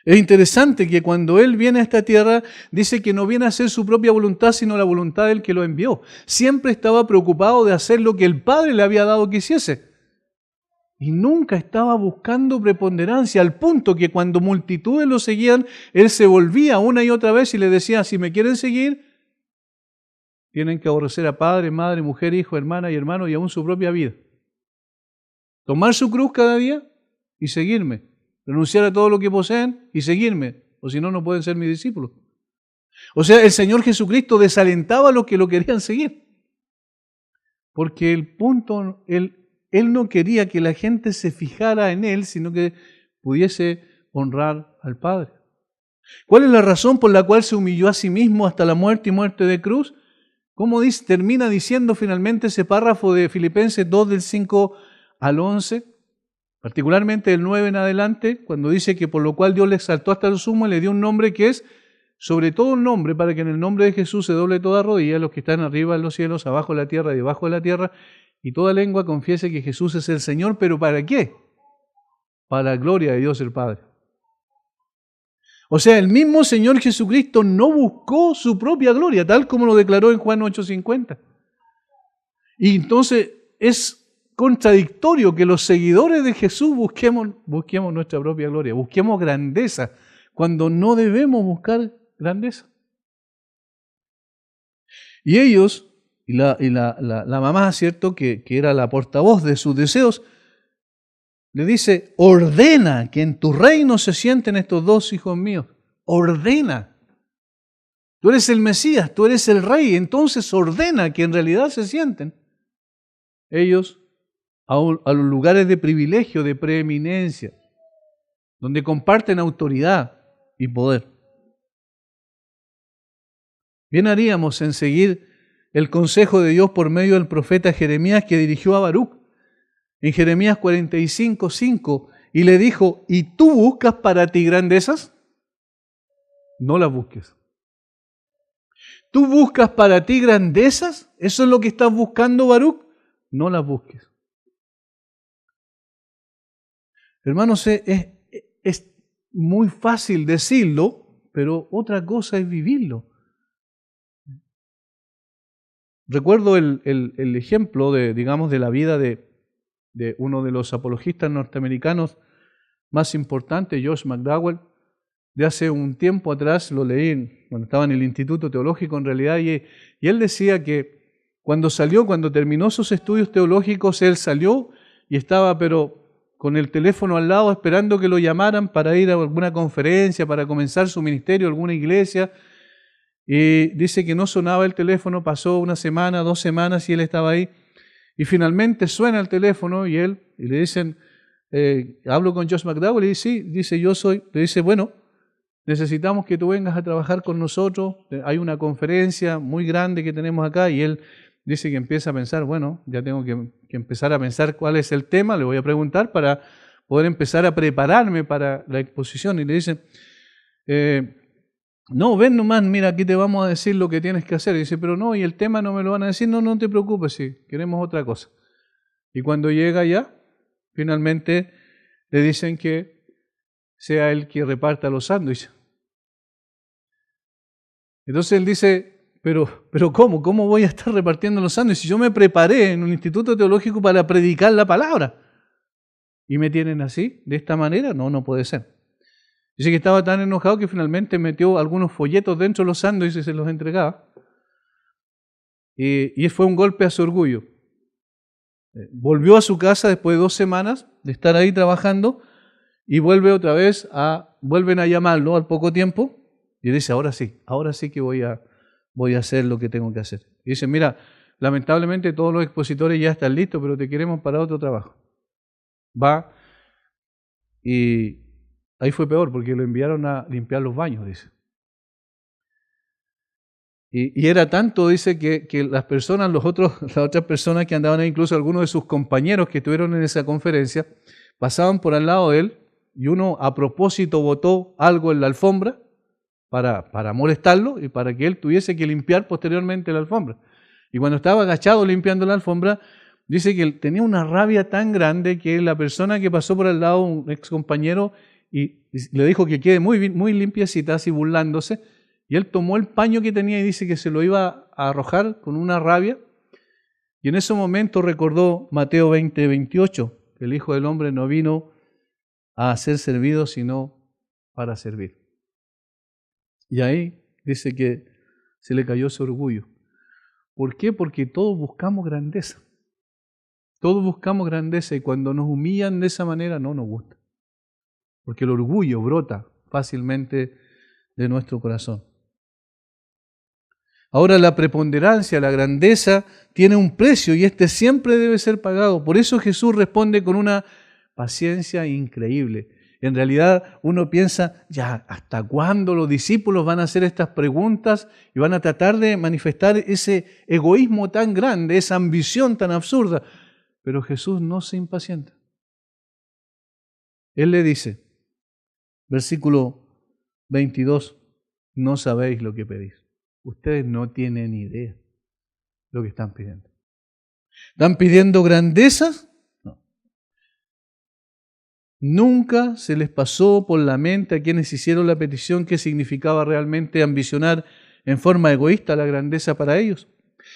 Es interesante que cuando Él viene a esta tierra, dice que no viene a hacer su propia voluntad, sino la voluntad del que lo envió. Siempre estaba preocupado de hacer lo que el Padre le había dado que hiciese. Y nunca estaba buscando preponderancia, al punto que cuando multitudes lo seguían, Él se volvía una y otra vez y le decía, si me quieren seguir, tienen que aborrecer a padre, madre, mujer, hijo, hermana y hermano y aún su propia vida. Tomar su cruz cada día y seguirme. Renunciar a todo lo que poseen y seguirme, o si no, no pueden ser mis discípulos. O sea, el Señor Jesucristo desalentaba a los que lo querían seguir. Porque el punto, Él no quería que la gente se fijara en Él, sino que pudiese honrar al Padre. ¿Cuál es la razón por la cual se humilló a sí mismo hasta la muerte y muerte de cruz? ¿Cómo termina diciendo finalmente ese párrafo de Filipenses 2 del 5 al 11? Particularmente el 9 en adelante, cuando dice que por lo cual Dios le exaltó hasta el sumo y le dio un nombre que es sobre todo un nombre, para que en el nombre de Jesús se doble toda rodilla, los que están arriba en los cielos, abajo en la tierra y debajo de la tierra, y toda lengua confiese que Jesús es el Señor. ¿Pero para qué? Para la gloria de Dios el Padre. O sea, el mismo Señor Jesucristo no buscó su propia gloria, tal como lo declaró en Juan 8:50. Y entonces es contradictorio que los seguidores de Jesús busquemos nuestra propia gloria, busquemos grandeza, cuando no debemos buscar grandeza. Y ellos, y la mamá, ¿cierto?, que era la portavoz de sus deseos, le dice, ordena que en tu reino se sienten estos dos hijos míos. Ordena. Tú eres el Mesías, tú eres el Rey, entonces ordena que en realidad se sienten ellos a los lugares de privilegio, de preeminencia, donde comparten autoridad y poder. Bien haríamos en seguir el consejo de Dios por medio del profeta Jeremías, que dirigió a Baruc en Jeremías 45:5 y le dijo, ¿y tú buscas para ti grandezas? No las busques. ¿Tú buscas para ti grandezas? ¿Eso es lo que estás buscando, Baruc? No las busques. Hermanos, es muy fácil decirlo, pero otra cosa es vivirlo. Recuerdo el ejemplo de la vida de uno de los apologistas norteamericanos más importantes, Josh McDowell, de hace un tiempo atrás. Lo leí cuando estaba en el Instituto Teológico en realidad, y él decía que cuando terminó sus estudios teológicos, él salió y estaba con el teléfono al lado esperando que lo llamaran para ir a alguna conferencia, para comenzar su ministerio, alguna iglesia. Y dice que no sonaba el teléfono, pasó una semana, 2 semanas y él estaba ahí. Y finalmente suena el teléfono y le dicen, hablo con Josh McDowell, y dice, sí, dice, yo soy. Le dice, bueno, necesitamos que tú vengas a trabajar con nosotros, hay una conferencia muy grande que tenemos acá. Y él dice que empieza a pensar, bueno, ya tengo que empezar a pensar cuál es el tema, le voy a preguntar para poder empezar a prepararme para la exposición. Y le dicen, no, ven nomás, mira, aquí te vamos a decir lo que tienes que hacer. Y dice, pero no, y el tema no me lo van a decir. No, no te preocupes, sí, queremos otra cosa. Y cuando llega allá, finalmente le dicen que sea él quien reparta los sándwiches. Entonces él dice, pero ¿cómo? ¿Cómo voy a estar repartiendo los sándwiches? Yo me preparé en un instituto teológico para predicar la palabra. ¿Y me tienen así, de esta manera? No, no puede ser. Dice que estaba tan enojado que finalmente metió algunos folletos dentro de los sándwiches y se los entregaba. Y fue un golpe a su orgullo. Volvió a su casa después de 2 semanas de estar ahí trabajando y vuelven a llamarlo al poco tiempo y dice, ahora sí que voy a hacer lo que tengo que hacer. Y dice, mira, lamentablemente todos los expositores ya están listos, pero te queremos para otro trabajo. Va y ahí fue peor porque lo enviaron a limpiar los baños, dice. Y era tanto, dice, que las otras personas que andaban ahí, incluso algunos de sus compañeros que estuvieron en esa conferencia, pasaban por al lado de él y uno a propósito botó algo en la alfombra para molestarlo y para que él tuviese que limpiar posteriormente la alfombra. Y cuando estaba agachado limpiando la alfombra, dice que él tenía una rabia tan grande que la persona que pasó por al lado, un ex compañero, y le dijo que quede muy limpiecita, así burlándose, y él tomó el paño que tenía y dice que se lo iba a arrojar con una rabia, y en ese momento recordó Mateo 20:28, que el Hijo del Hombre no vino a ser servido, sino para servir. Y ahí dice que se le cayó su orgullo. ¿Por qué? Porque todos buscamos grandeza. Todos buscamos grandeza y cuando nos humillan de esa manera no nos gusta. Porque el orgullo brota fácilmente de nuestro corazón. Ahora la preponderancia, la grandeza tiene un precio y este siempre debe ser pagado. Por eso Jesús responde con una paciencia increíble. En realidad uno piensa, ya, ¿hasta cuándo los discípulos van a hacer estas preguntas y van a tratar de manifestar ese egoísmo tan grande, esa ambición tan absurda? Pero Jesús no se impacienta. Él le dice, versículo 22, no sabéis lo que pedís. Ustedes no tienen idea lo que están pidiendo. ¿Están pidiendo grandezas? No. Nunca se les pasó por la mente a quienes hicieron la petición qué significaba realmente ambicionar en forma egoísta la grandeza para ellos.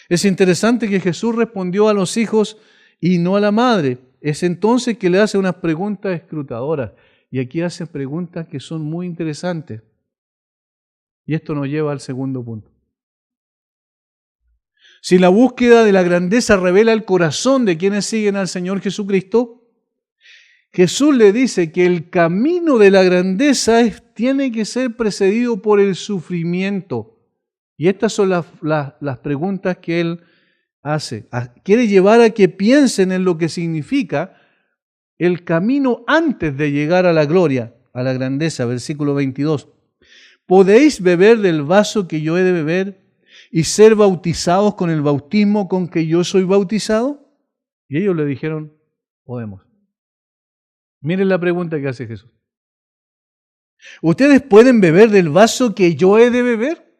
Es interesante que Jesús respondió a los hijos y no a la madre. Es entonces que le hace unas preguntas escrutadoras. Y aquí hace preguntas que son muy interesantes. Y esto nos lleva al segundo punto. Si la búsqueda de la grandeza revela el corazón de quienes siguen al Señor Jesucristo, Jesús le dice que el camino de la grandeza tiene que ser precedido por el sufrimiento. Y estas son las preguntas que Él hace. Quiere llevar a que piensen en lo que significa el camino antes de llegar a la gloria, a la grandeza. Versículo 22. ¿Podéis beber del vaso que yo he de beber y ser bautizados con el bautismo con que yo soy bautizado? Y ellos le dijeron, podemos. Miren la pregunta que hace Jesús. ¿Ustedes pueden beber del vaso que yo he de beber?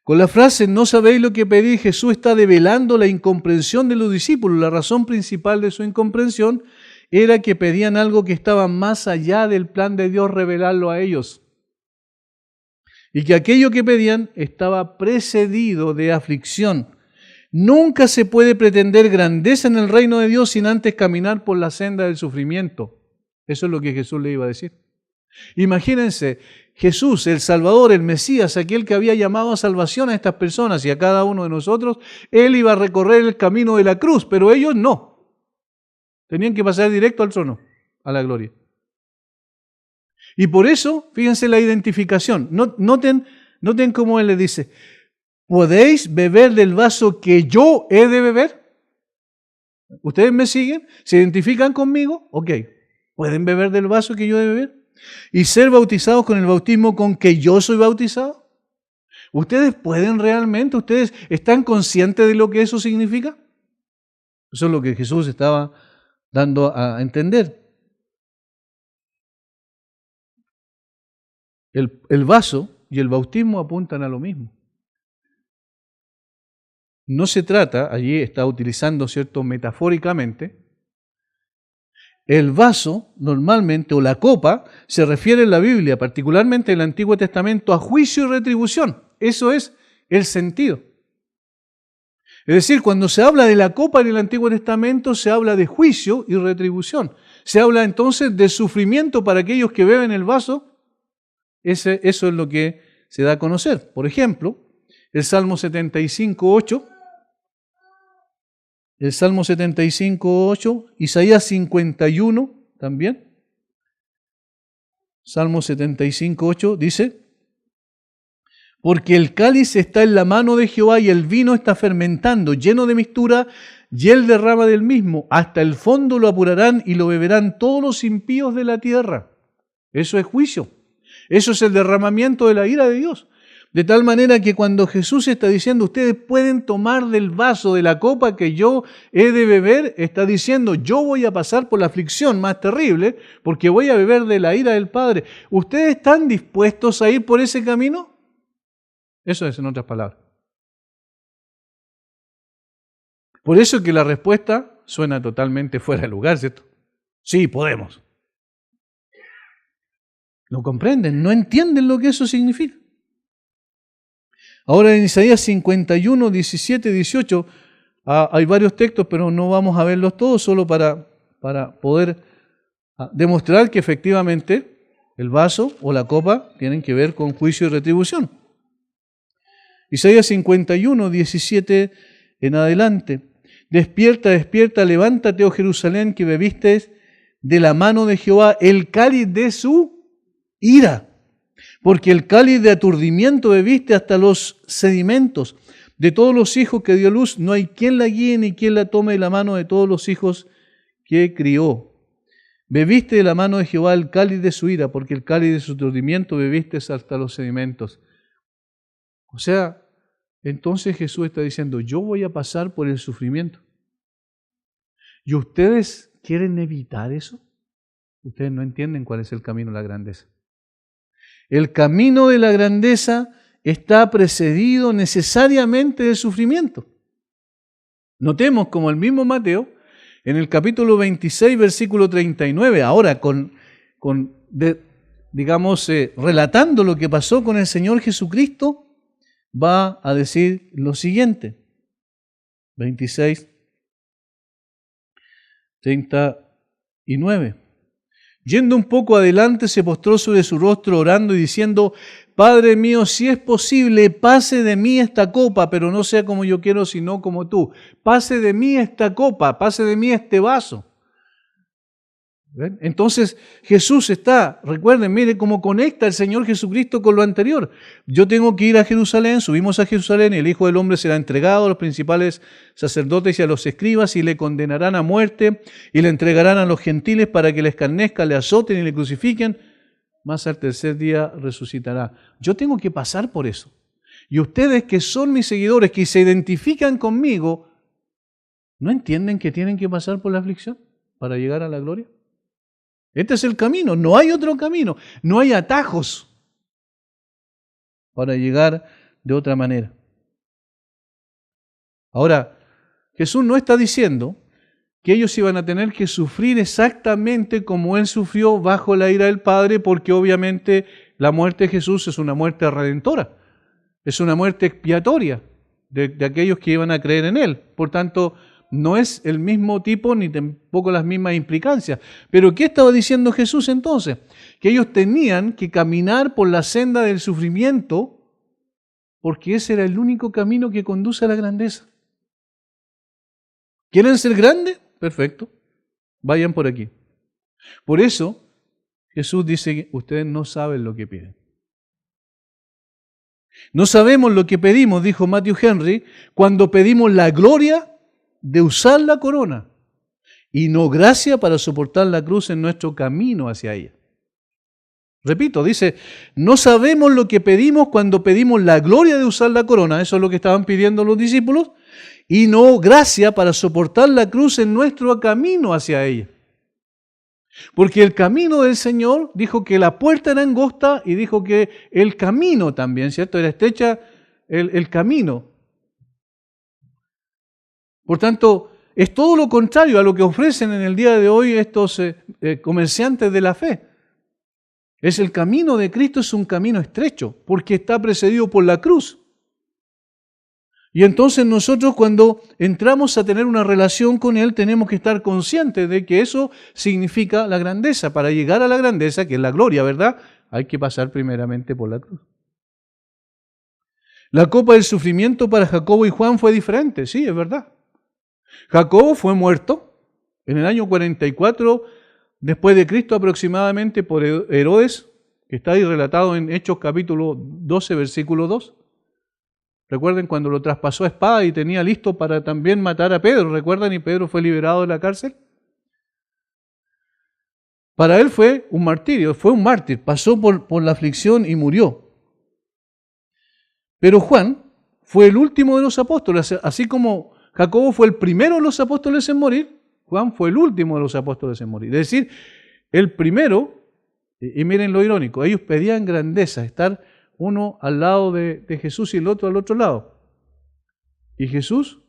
Con la frase, no sabéis lo que pedís, Jesús está develando la incomprensión de los discípulos. La razón principal de su incomprensión era que pedían algo que estaba más allá del plan de Dios revelarlo a ellos. Y que aquello que pedían estaba precedido de aflicción. Nunca se puede pretender grandeza en el reino de Dios sin antes caminar por la senda del sufrimiento. Eso es lo que Jesús le iba a decir. Imagínense, Jesús, el Salvador, el Mesías, aquel que había llamado a salvación a estas personas y a cada uno de nosotros, Él iba a recorrer el camino de la cruz, pero ellos no. Tenían que pasar directo al trono, a la gloria. Y por eso, fíjense la identificación. Noten cómo Él le dice, ¿podéis beber del vaso que yo he de beber? ¿Ustedes me siguen? ¿Se identifican conmigo? Ok. ¿Pueden beber del vaso que yo he de beber? ¿Y ser bautizados con el bautismo con que yo soy bautizado? ¿Ustedes pueden realmente? ¿Ustedes están conscientes de lo que eso significa? Eso es lo que Jesús estaba dando a entender. El vaso y el bautismo apuntan a lo mismo. No se trata, allí está utilizando, ¿cierto?, metafóricamente. El vaso, normalmente, o la copa, se refiere en la Biblia, particularmente en el Antiguo Testamento, a juicio y retribución. Eso es el sentido. Es decir, cuando se habla de la copa en el Antiguo Testamento, se habla de juicio y retribución. Se habla entonces de sufrimiento para aquellos que beben el vaso. Eso es lo que se da a conocer. Por ejemplo, el Salmo 75:8. El Salmo 75:8, Isaías 51 también. Salmo 75:8 dice, porque el cáliz está en la mano de Jehová y el vino está fermentando, lleno de mixtura, y él derrama del mismo. Hasta el fondo lo apurarán y lo beberán todos los impíos de la tierra. Eso es juicio. Eso es el derramamiento de la ira de Dios. De tal manera que cuando Jesús está diciendo, ustedes pueden tomar del vaso, de la copa que yo he de beber, está diciendo, yo voy a pasar por la aflicción más terrible porque voy a beber de la ira del Padre. ¿Ustedes están dispuestos a ir por ese camino? Eso es en otras palabras. Por eso que la respuesta suena totalmente fuera de lugar, ¿cierto? Sí, podemos. No comprenden, no entienden lo que eso significa. Ahora en Isaías 51, 17, 18, hay varios textos, pero no vamos a verlos todos, solo para poder demostrar que efectivamente el vaso o la copa tienen que ver con juicio y retribución. Isaías 51, 17 en adelante. Despierta, despierta, levántate, oh Jerusalén, que bebiste de la mano de Jehová el cáliz de su ira. Porque el cáliz de aturdimiento bebiste hasta los sedimentos. De todos los hijos que dio luz, no hay quien la guíe ni quien la tome de la mano de todos los hijos que crió. Bebiste de la mano de Jehová el cáliz de su ira, porque el cáliz de su aturdimiento bebiste hasta los sedimentos. O sea, entonces Jesús está diciendo, yo voy a pasar por el sufrimiento. ¿Y ustedes quieren evitar eso? Ustedes no entienden cuál es el camino de la grandeza. El camino de la grandeza está precedido necesariamente del sufrimiento. Notemos como el mismo Mateo, en el capítulo 26, versículo 39, ahora relatando lo que pasó con el Señor Jesucristo, va a decir lo siguiente. 26, 39. Yendo un poco adelante, se postró sobre su rostro orando y diciendo, Padre mío, si es posible, pase de mí esta copa, pero no sea como yo quiero, sino como tú. Pase de mí esta copa, pase de mí este vaso. ¿Ven? Entonces Jesús está, recuerden, mire cómo conecta el Señor Jesucristo con lo anterior. Yo tengo que ir a Jerusalén, subimos a Jerusalén y el Hijo del Hombre será entregado a los principales sacerdotes y a los escribas y le condenarán a muerte y le entregarán a los gentiles para que le escarnezcan, le azoten y le crucifiquen, mas al tercer día resucitará. Yo tengo que pasar por eso. Y ustedes que son mis seguidores, que se identifican conmigo, ¿no entienden que tienen que pasar por la aflicción para llegar a la gloria? Este es el camino, no hay otro camino, no hay atajos para llegar de otra manera. Ahora, Jesús no está diciendo que ellos iban a tener que sufrir exactamente como Él sufrió bajo la ira del Padre, porque obviamente la muerte de Jesús es una muerte redentora, es una muerte expiatoria de aquellos que iban a creer en Él. Por tanto, no es el mismo tipo ni tampoco las mismas implicancias. Pero ¿qué estaba diciendo Jesús entonces? Que ellos tenían que caminar por la senda del sufrimiento porque ese era el único camino que conduce a la grandeza. ¿Quieren ser grandes? Perfecto. Vayan por aquí. Por eso Jesús dice que ustedes no saben lo que piden. No sabemos lo que pedimos, dijo Matthew Henry, cuando pedimos la gloria de usar la corona y no gracia para soportar la cruz en nuestro camino hacia ella. Repito, dice, no sabemos lo que pedimos cuando pedimos la gloria de usar la corona, eso es lo que estaban pidiendo los discípulos, y no gracia para soportar la cruz en nuestro camino hacia ella. Porque el camino del Señor dijo que la puerta era angosta y dijo que el camino también, ¿cierto? Era estrecha el camino. Por tanto, es todo lo contrario a lo que ofrecen en el día de hoy estos comerciantes de la fe. El camino de Cristo es un camino estrecho, porque está precedido por la cruz. Y entonces nosotros cuando entramos a tener una relación con Él, tenemos que estar conscientes de que eso significa la grandeza. Para llegar a la grandeza, que es la gloria, ¿verdad? Hay que pasar primeramente por la cruz. La copa del sufrimiento para Jacobo y Juan fue diferente, sí, es verdad. Jacobo fue muerto en el año 44 después de Cristo aproximadamente por Herodes, que está ahí relatado en Hechos capítulo 12, versículo 2. Recuerden cuando lo traspasó a espada y tenía listo para también matar a Pedro, ¿recuerdan? Y Pedro fue liberado de la cárcel. Para él fue un martirio, fue un mártir, pasó por la aflicción y murió. Pero Juan fue el último de los apóstoles, así como Jacobo fue el primero de los apóstoles en morir, Juan fue el último de los apóstoles en morir. Es decir, el primero, y miren lo irónico, ellos pedían grandeza, estar uno al lado de Jesús y el otro al otro lado. Y Jesús,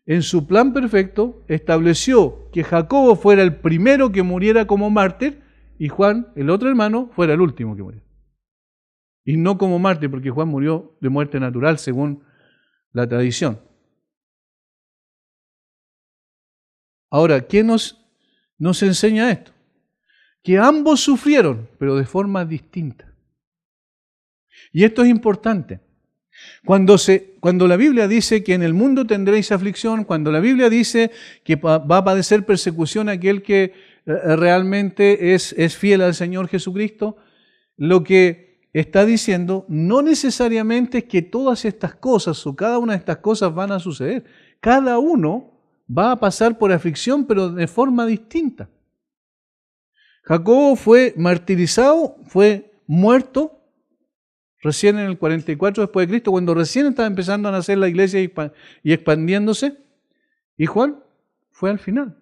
en su plan perfecto, estableció que Jacobo fuera el primero que muriera como mártir y Juan, el otro hermano, fuera el último que muriera. Y no como mártir, porque Juan murió de muerte natural según la tradición. Ahora, ¿qué nos enseña esto? Que ambos sufrieron, pero de forma distinta. Y esto es importante. Cuando la Biblia dice que en el mundo tendréis aflicción, cuando la Biblia dice que va a padecer persecución aquel que realmente es fiel al Señor Jesucristo, lo que está diciendo no necesariamente es que todas estas cosas o cada una de estas cosas van a suceder. Cada uno va a pasar por aflicción, pero de forma distinta. Jacobo fue martirizado, fue muerto recién en el 44 después de Cristo, cuando recién estaba empezando a nacer la iglesia y expandiéndose, y Juan fue al final.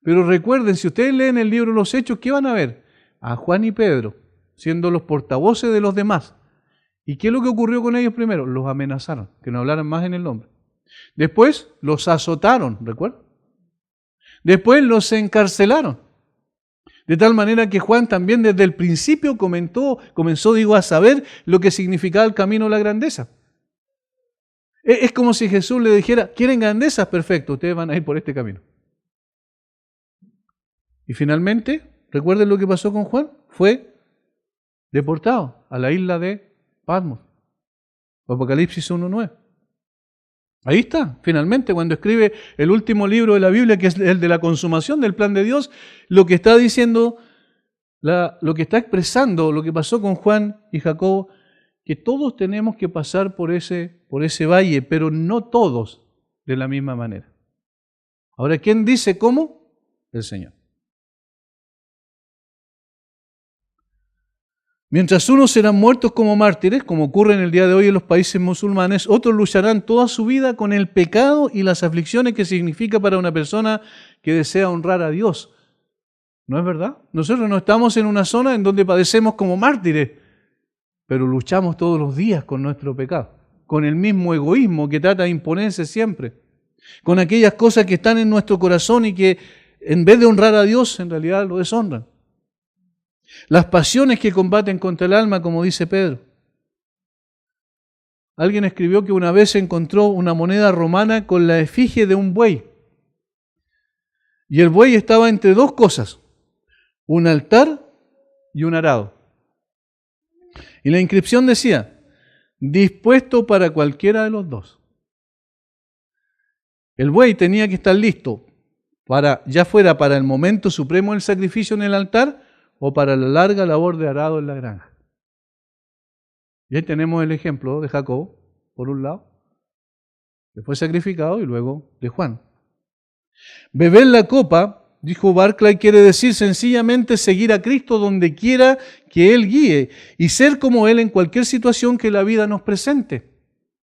Pero recuerden, si ustedes leen el libro de los Hechos, ¿qué van a ver? A Juan y Pedro, siendo los portavoces de los demás. ¿Y qué es lo que ocurrió con ellos primero? Los amenazaron, que no hablaran más en el nombre. Después los azotaron, ¿recuerdan? Después los encarcelaron. De tal manera que Juan también desde el principio comenzó a saber lo que significaba el camino de la grandeza. Es como si Jesús le dijera, ¿quieren grandezas? Perfecto, ustedes van a ir por este camino. Y finalmente, recuerden lo que pasó con Juan, fue deportado a la isla de Patmos. Apocalipsis 1:9. Ahí está, finalmente, cuando escribe el último libro de la Biblia, que es el de la consumación del plan de Dios, lo que está diciendo, lo que está expresando, lo que pasó con Juan y Jacobo, que todos tenemos que pasar por ese valle, pero no todos de la misma manera. Ahora, ¿quién dice cómo? El Señor. Mientras unos serán muertos como mártires, como ocurre en el día de hoy en los países musulmanes, otros lucharán toda su vida con el pecado y las aflicciones que significa para una persona que desea honrar a Dios. ¿No es verdad? Nosotros no estamos en una zona en donde padecemos como mártires, pero luchamos todos los días con nuestro pecado, con el mismo egoísmo que trata de imponerse siempre, con aquellas cosas que están en nuestro corazón y que en vez de honrar a Dios, en realidad lo deshonran. Las pasiones que combaten contra el alma, como dice Pedro. Alguien escribió que una vez encontró una moneda romana con la efigie de un buey. Y el buey estaba entre dos cosas, un altar y un arado. Y la inscripción decía, dispuesto para cualquiera de los dos. El buey tenía que estar listo ya fuera para el momento supremo del sacrificio en el altar o para la larga labor de arado en la granja. Y ahí tenemos el ejemplo de Jacob, por un lado, que fue sacrificado, y luego de Juan. Beber la copa, dijo Barclay, quiere decir sencillamente seguir a Cristo donde quiera que Él guíe y ser como Él en cualquier situación que la vida nos presente.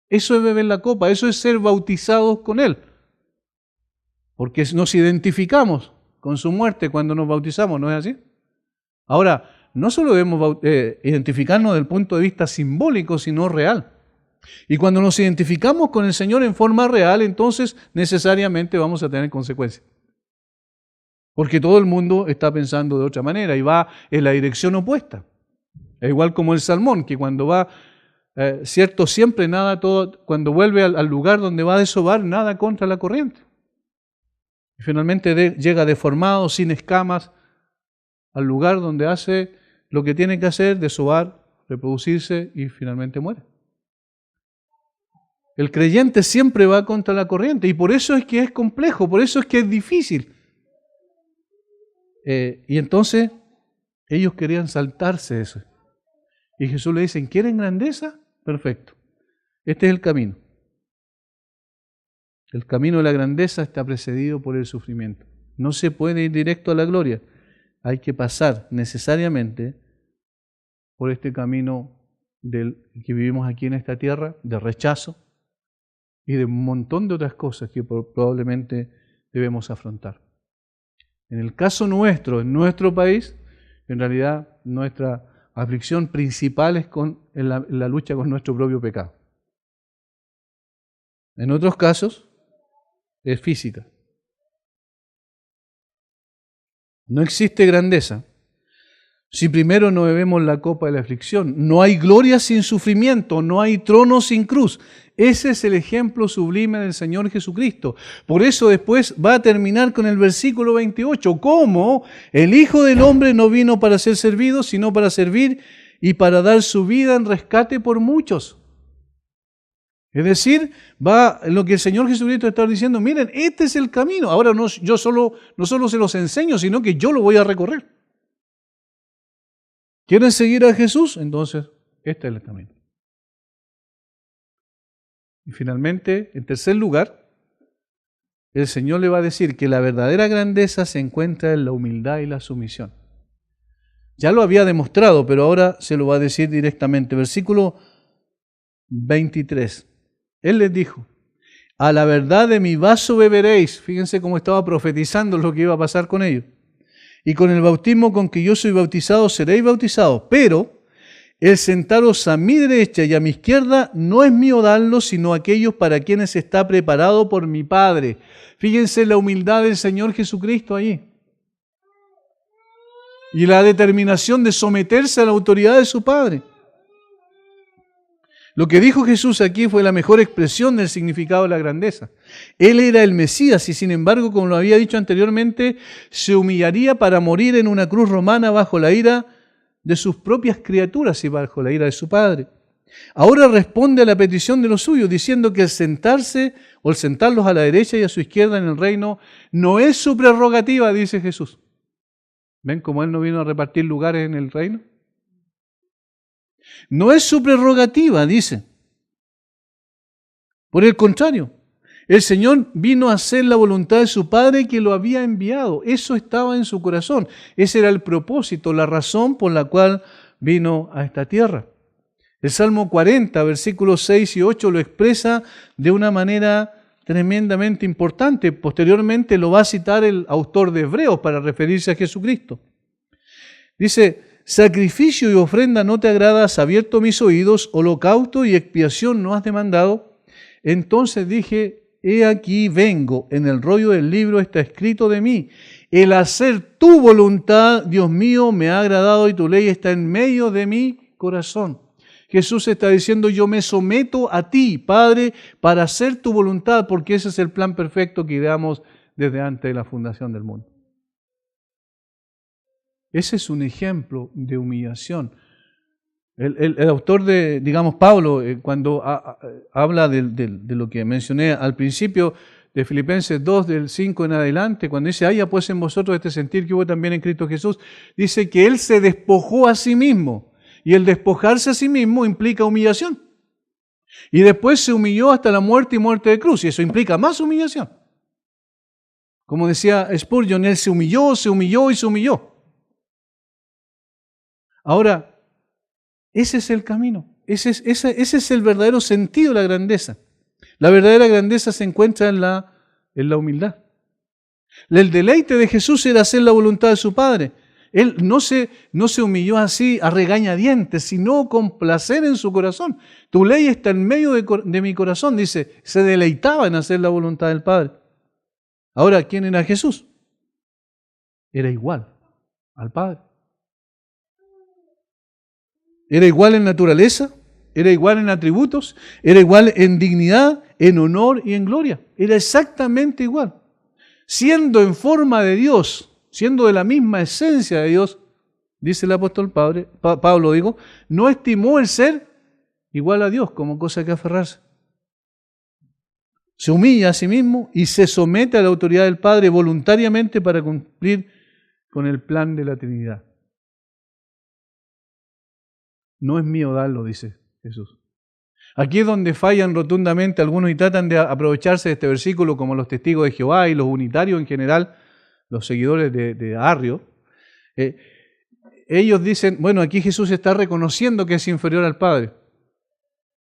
Eso es beber la copa, eso es ser bautizados con Él. Porque nos identificamos con su muerte cuando nos bautizamos, ¿no es así? Ahora, no solo debemos identificarnos desde el punto de vista simbólico, sino real. Y cuando nos identificamos con el Señor en forma real, entonces necesariamente vamos a tener consecuencias. Porque todo el mundo está pensando de otra manera y va en la dirección opuesta. Es igual como el salmón, que cuando va, siempre nada, cuando vuelve al lugar donde va a desovar, nada contra la corriente. Y finalmente llega deformado, sin escamas, al lugar donde hace lo que tiene que hacer, desovar, reproducirse y finalmente muere. El creyente siempre va contra la corriente y por eso es que es complejo, por eso es que es difícil. Y entonces ellos querían saltarse eso. Y Jesús le dice, ¿quieren grandeza? Perfecto. Este es el camino. El camino de la grandeza está precedido por el sufrimiento. No se puede ir directo a la gloria. Hay que pasar necesariamente por este camino que vivimos aquí en esta tierra, de rechazo y de un montón de otras cosas que probablemente debemos afrontar. En el caso nuestro, en nuestro país, en realidad nuestra aflicción principal es en la lucha con nuestro propio pecado. En otros casos es física. No existe grandeza si primero no bebemos la copa de la aflicción. No hay gloria sin sufrimiento, no hay trono sin cruz. Ese es el ejemplo sublime del Señor Jesucristo. Por eso después va a terminar con el versículo 28. ¿Cómo? El Hijo del Hombre no vino para ser servido, sino para servir y para dar su vida en rescate por muchos. Es decir, va lo que el Señor Jesucristo está diciendo, miren, este es el camino. Ahora no solo se los enseño, sino que yo lo voy a recorrer. ¿Quieren seguir a Jesús? Entonces, este es el camino. Y finalmente, en tercer lugar, el Señor le va a decir que la verdadera grandeza se encuentra en la humildad y la sumisión. Ya lo había demostrado, pero ahora se lo va a decir directamente. Versículo 23. Él les dijo, a la verdad de mi vaso beberéis. Fíjense cómo estaba profetizando lo que iba a pasar con ellos. Y con el bautismo con que yo soy bautizado seréis bautizados. Pero el sentaros a mi derecha y a mi izquierda no es mío darlo, sino aquellos para quienes está preparado por mi Padre. Fíjense la humildad del Señor Jesucristo allí. Y la determinación de someterse a la autoridad de su Padre. Lo que dijo Jesús aquí fue la mejor expresión del significado de la grandeza. Él era el Mesías y sin embargo, como lo había dicho anteriormente, se humillaría para morir en una cruz romana bajo la ira de sus propias criaturas y bajo la ira de su Padre. Ahora responde a la petición de los suyos diciendo que el sentarse o el sentarlos a la derecha y a su izquierda en el reino no es su prerrogativa, dice Jesús. ¿Ven cómo Él no vino a repartir lugares en el reino? No es su prerrogativa, dice. Por el contrario, el Señor vino a hacer la voluntad de su Padre que lo había enviado. Eso estaba en su corazón. Ese era el propósito, la razón por la cual vino a esta tierra. El Salmo 40, versículos 6 y 8 lo expresa de una manera tremendamente importante. Posteriormente lo va a citar el autor de Hebreos para referirse a Jesucristo. Dice, sacrificio y ofrenda no te agrada, has abierto mis oídos, holocausto y expiación no has demandado. Entonces dije, he aquí vengo, en el rollo del libro está escrito de mí. El hacer tu voluntad, Dios mío, me ha agradado y tu ley está en medio de mi corazón. Jesús está diciendo, yo me someto a ti, Padre, para hacer tu voluntad, porque ese es el plan perfecto que ideamos desde antes de la fundación del mundo. Ese es un ejemplo de humillación. El autor de, digamos, Pablo, cuando habla de lo que mencioné al principio de Filipenses 2, del 5 en adelante, cuando dice, haya pues en vosotros este sentir que hubo también en Cristo Jesús, dice que Él se despojó a sí mismo. Y el despojarse a sí mismo implica humillación. Y después se humilló hasta la muerte y muerte de cruz. Y eso implica más humillación. Como decía Spurgeon, Él se humilló y se humilló. Ahora, ese es el camino. Ese es el verdadero sentido de la grandeza. La verdadera grandeza se encuentra en la humildad. El deleite de Jesús era hacer la voluntad de su Padre. Él no se humilló así a regañadientes, sino con placer en su corazón. Tu ley está en medio de mi corazón, dice, se deleitaba en hacer la voluntad del Padre. Ahora, ¿quién era Jesús? Era igual al Padre. Era igual en naturaleza, era igual en atributos, era igual en dignidad, en honor y en gloria. Era exactamente igual. Siendo en forma de Dios, siendo de la misma esencia de Dios, dice el apóstol Pablo, no estimó el ser igual a Dios como cosa que aferrarse. Se humilla a sí mismo y se somete a la autoridad del Padre voluntariamente para cumplir con el plan de la Trinidad. No es mío darlo, dice Jesús. Aquí es donde fallan rotundamente algunos y tratan de aprovecharse de este versículo como los testigos de Jehová y los unitarios en general, los seguidores de Arrio. ellos dicen, bueno, aquí Jesús está reconociendo que es inferior al Padre.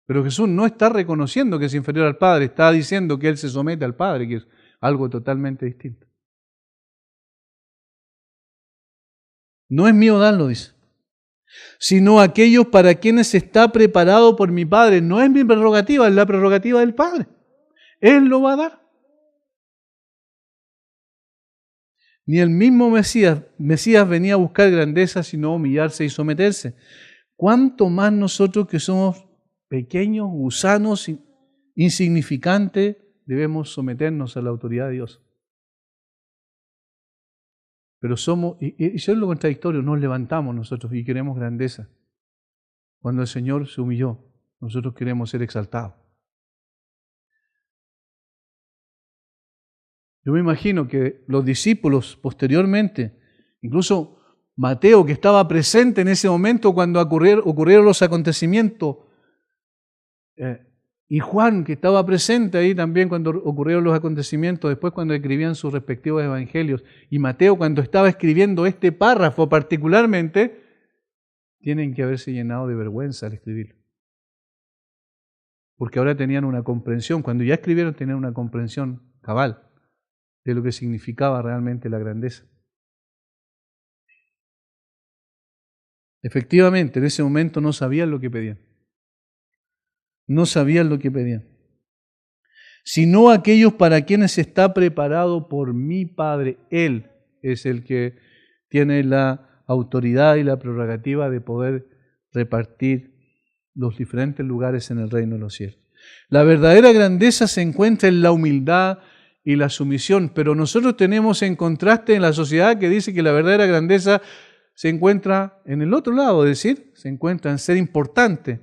Pero Jesús no está reconociendo que es inferior al Padre, está diciendo que Él se somete al Padre, que es algo totalmente distinto. No es mío darlo, dice, sino aquellos para quienes está preparado por mi Padre. No es mi prerrogativa, es la prerrogativa del Padre. Él lo va a dar. Ni el mismo Mesías venía a buscar grandeza, sino humillarse y someterse. ¿Cuánto más nosotros que somos pequeños, gusanos, insignificantes, debemos someternos a la autoridad de Dios? Pero somos, y eso es lo contradictorio, nos levantamos nosotros y queremos grandeza. Cuando el Señor se humilló, nosotros queremos ser exaltados. Yo me imagino que los discípulos posteriormente, incluso Mateo, que estaba presente en ese momento cuando ocurrieron los acontecimientos, y Juan, que estaba presente ahí también cuando ocurrieron los acontecimientos, después cuando escribían sus respectivos evangelios, y Mateo cuando estaba escribiendo este párrafo particularmente, tienen que haberse llenado de vergüenza al escribirlo. Porque ahora tenían una comprensión, cuando ya escribieron tenían una comprensión cabal de lo que significaba realmente la grandeza. Efectivamente, en ese momento no sabían lo que pedían. No sabían lo que pedían. Sino aquellos para quienes está preparado por mi Padre. Él es el que tiene la autoridad y la prerrogativa de poder repartir los diferentes lugares en el reino de los cielos. La verdadera grandeza se encuentra en la humildad y la sumisión, pero nosotros tenemos en contraste en la sociedad que dice que la verdadera grandeza se encuentra en el otro lado, es decir, se encuentra en ser importante,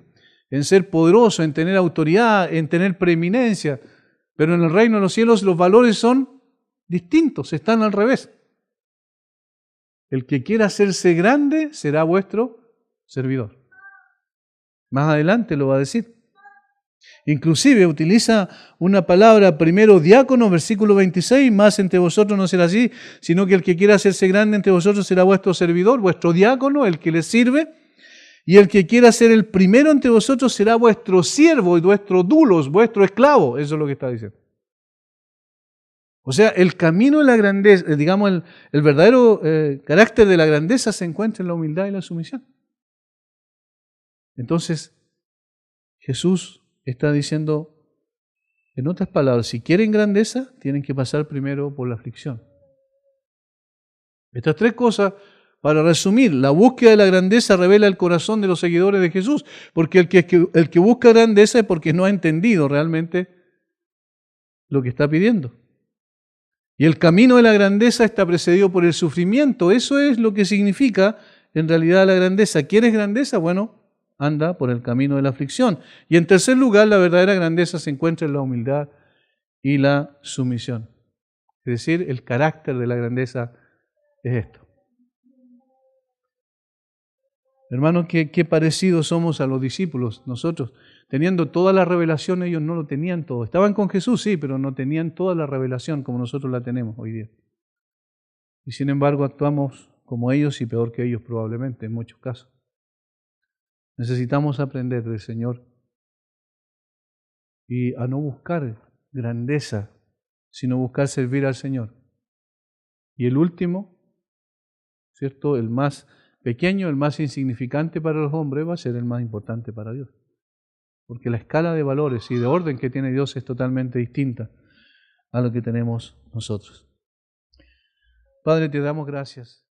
en ser poderoso, en tener autoridad, en tener preeminencia. Pero en el reino de los cielos los valores son distintos, están al revés. El que quiera hacerse grande será vuestro servidor. Más adelante lo va a decir. Inclusive utiliza una palabra primero diácono, versículo 26, más entre vosotros no será así, sino que el que quiera hacerse grande entre vosotros será vuestro servidor, vuestro diácono, el que les sirve. Y el que quiera ser el primero entre vosotros será vuestro siervo y vuestro dulos, vuestro esclavo. Eso es lo que está diciendo. O sea, el camino de la grandeza, digamos, el verdadero carácter de la grandeza se encuentra en la humildad y la sumisión. Entonces, Jesús está diciendo, en otras palabras, si quieren grandeza, tienen que pasar primero por la aflicción. Estas tres cosas, para resumir, la búsqueda de la grandeza revela el corazón de los seguidores de Jesús, porque el que busca grandeza es porque no ha entendido realmente lo que está pidiendo. Y el camino de la grandeza está precedido por el sufrimiento. Eso es lo que significa en realidad la grandeza. ¿Quieres grandeza? Bueno, anda por el camino de la aflicción. Y en tercer lugar, la verdadera grandeza se encuentra en la humildad y la sumisión. Es decir, el carácter de la grandeza es esto. Hermanos, qué parecidos somos a los discípulos nosotros. Teniendo toda la revelación, ellos no lo tenían todo. Estaban con Jesús, sí, pero no tenían toda la revelación como nosotros la tenemos hoy día. Y sin embargo actuamos como ellos y peor que ellos probablemente en muchos casos. Necesitamos aprender del Señor y a no buscar grandeza, sino buscar servir al Señor. Y el último, ¿cierto? El más pequeño, el más insignificante para los hombres va a ser el más importante para Dios. Porque la escala de valores y de orden que tiene Dios es totalmente distinta a lo que tenemos nosotros. Padre, te damos gracias.